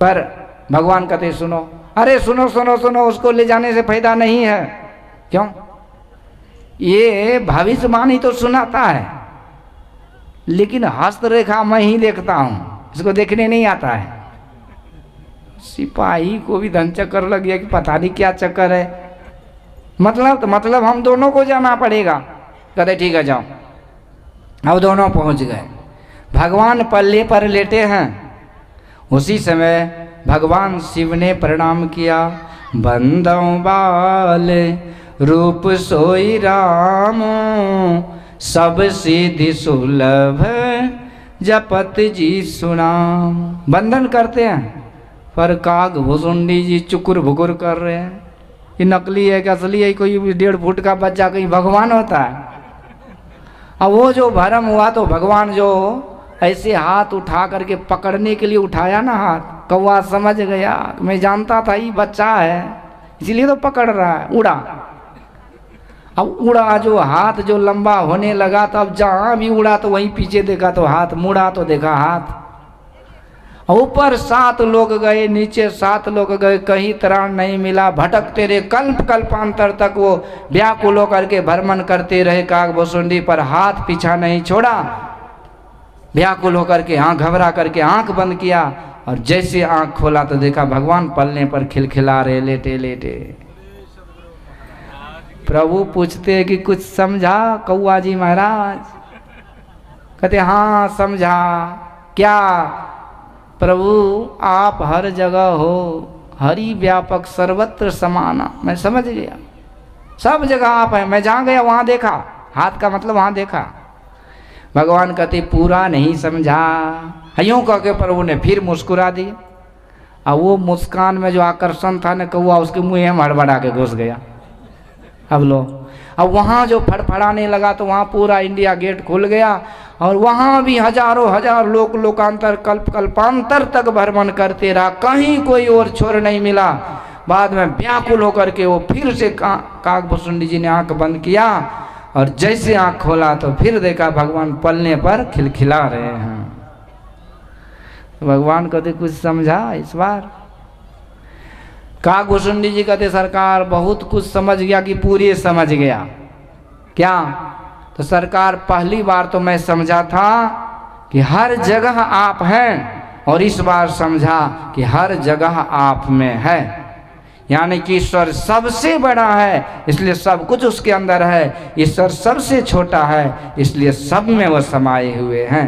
पर भगवान कहते सुनो, अरे सुनो सुनो सुनो, उसको ले जाने से फायदा नहीं है। क्यों? ये भविष्यवाणी तो सुनाता है, लेकिन हस्तरेखा मैं ही देखता हूँ, इसको देखने नहीं आता है। सिपाही को भी धन चक्कर लग गया कि पता नहीं क्या चक्कर है, मतलब हम दोनों को जाना पड़ेगा। कहते ठीक है जाओ। अब दोनों पहुंच गए, भगवान पल्ले पर लेटे हैं। उसी समय भगवान शिव ने प्रणाम किया। बंदौ बाल रूप सोई राम, सब सिद्धि सुलभ जपत जी सुनाम। बंधन करते हैं, पर काग भुसुंडी जी चुकुर भुकुर कर रहे हैं। ये नकली है कि असली है? कोई 1.5 फुट का बच्चा कहीं भगवान होता है? अब वो जो भरम हुआ तो भगवान जो ऐसे हाथ उठा करके पकड़ने के लिए उठाया ना हाथ, कौवा समझ गया, मैं जानता था ये बच्चा है इसीलिए तो पकड़ रहा है। उड़ा, अब उड़ा जो हाथ जो लंबा होने लगा, तो अब जहाँ भी उड़ा तो वहीं पीछे देखा तो हाथ, मुड़ा तो देखा हाथ। ऊपर 7 लोग गए, नीचे 7 लोग गए, कहीं त्राण नहीं मिला। भटकते रहे, कल्प कल्पांतर तक वो व्याकुल होकर के भ्रमण करते रहे काग भुसुंडी पर, हाथ पीछा नहीं छोड़ा। व्याकुल होकर के घबरा करके आंख बंद किया, और जैसे आंख खोला तो देखा भगवान पलने पर खिलखिला रहे, लेटे लेटे। प्रभु पूछते कि कुछ समझा कौआ जी महाराज? कहते हाँ समझा। क्या? प्रभु आप हर जगह हो, हरि व्यापक सर्वत्र समाना। मैं समझ गया, सब जगह आप हैं, मैं जहाँ गया वहाँ देखा। हाथ का मतलब वहाँ देखा। भगवान कहते पूरा नहीं समझा। यूँ कह के प्रभु ने फिर मुस्कुरा दिया। अब वो मुस्कान में जो आकर्षण था न, कौआ उसके मुँह में हड़बड़ा के घुस गया। अब लो, अब वहाँ जो फड़फड़ाने लगा तो वहाँ पूरा इंडिया गेट खुल गया, और वहाँ भी हजारों हजार लोग लोकांतर कल्प कल्पांतर तक भ्रमण करते रहा, कहीं कोई और छोर नहीं मिला। बाद में व्याकुल होकर के वो फिर से काग भुसुंडी जी ने आंख बंद किया, और जैसे आंख खोला तो फिर देखा भगवान पलने पर खिलखिला रहे हैं। तो भगवान कहते कुछ समझा इस बार? काग भुसुंडी जी कहते सरकार बहुत कुछ समझ गया कि पूरी समझ गया। क्या? तो सरकार पहली बार तो मैं समझा था कि हर जगह आप हैं, और इस बार समझा कि हर जगह आप में है। यानी कि ईश्वर सबसे बड़ा है इसलिए सब कुछ उसके अंदर है, ईश्वर सबसे छोटा है इसलिए सब में वह समाये हुए हैं।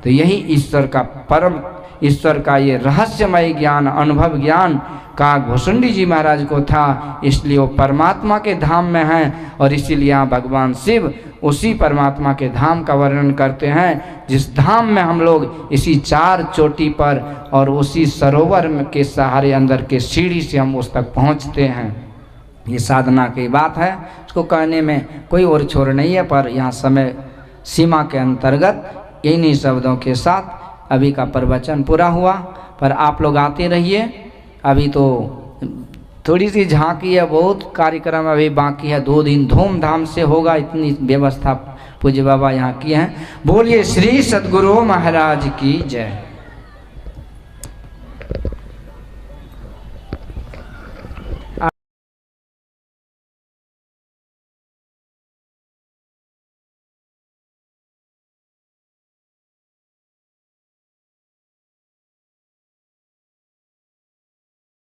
तो यही ईश्वर का परम, ईश्वर का ये रहस्यमय ज्ञान, अनुभव ज्ञान काग भुसुंडी जी महाराज को था, इसलिए वो परमात्मा के धाम में हैं। और इसीलिए यहाँ भगवान शिव उसी परमात्मा के धाम का वर्णन करते हैं, जिस धाम में हम लोग इसी 4 चोटी पर और उसी सरोवर के सहारे अंदर के सीढ़ी से हम उस तक पहुँचते हैं। ये साधना की बात है, इसको कहने में कोई और छोर नहीं है, पर यहाँ समय सीमा के अंतर्गत इन्हीं शब्दों के साथ अभी का प्रवचन पूरा हुआ। पर आप लोग आते रहिए, अभी तो थोड़ी सी झांकी है, बहुत कार्यक्रम अभी बाकी है, 2 दिन धूमधाम से होगा, इतनी व्यवस्था पूज्य बाबा यहाँ की हैं। बोलिए श्री सद्गुरु महाराज की जय।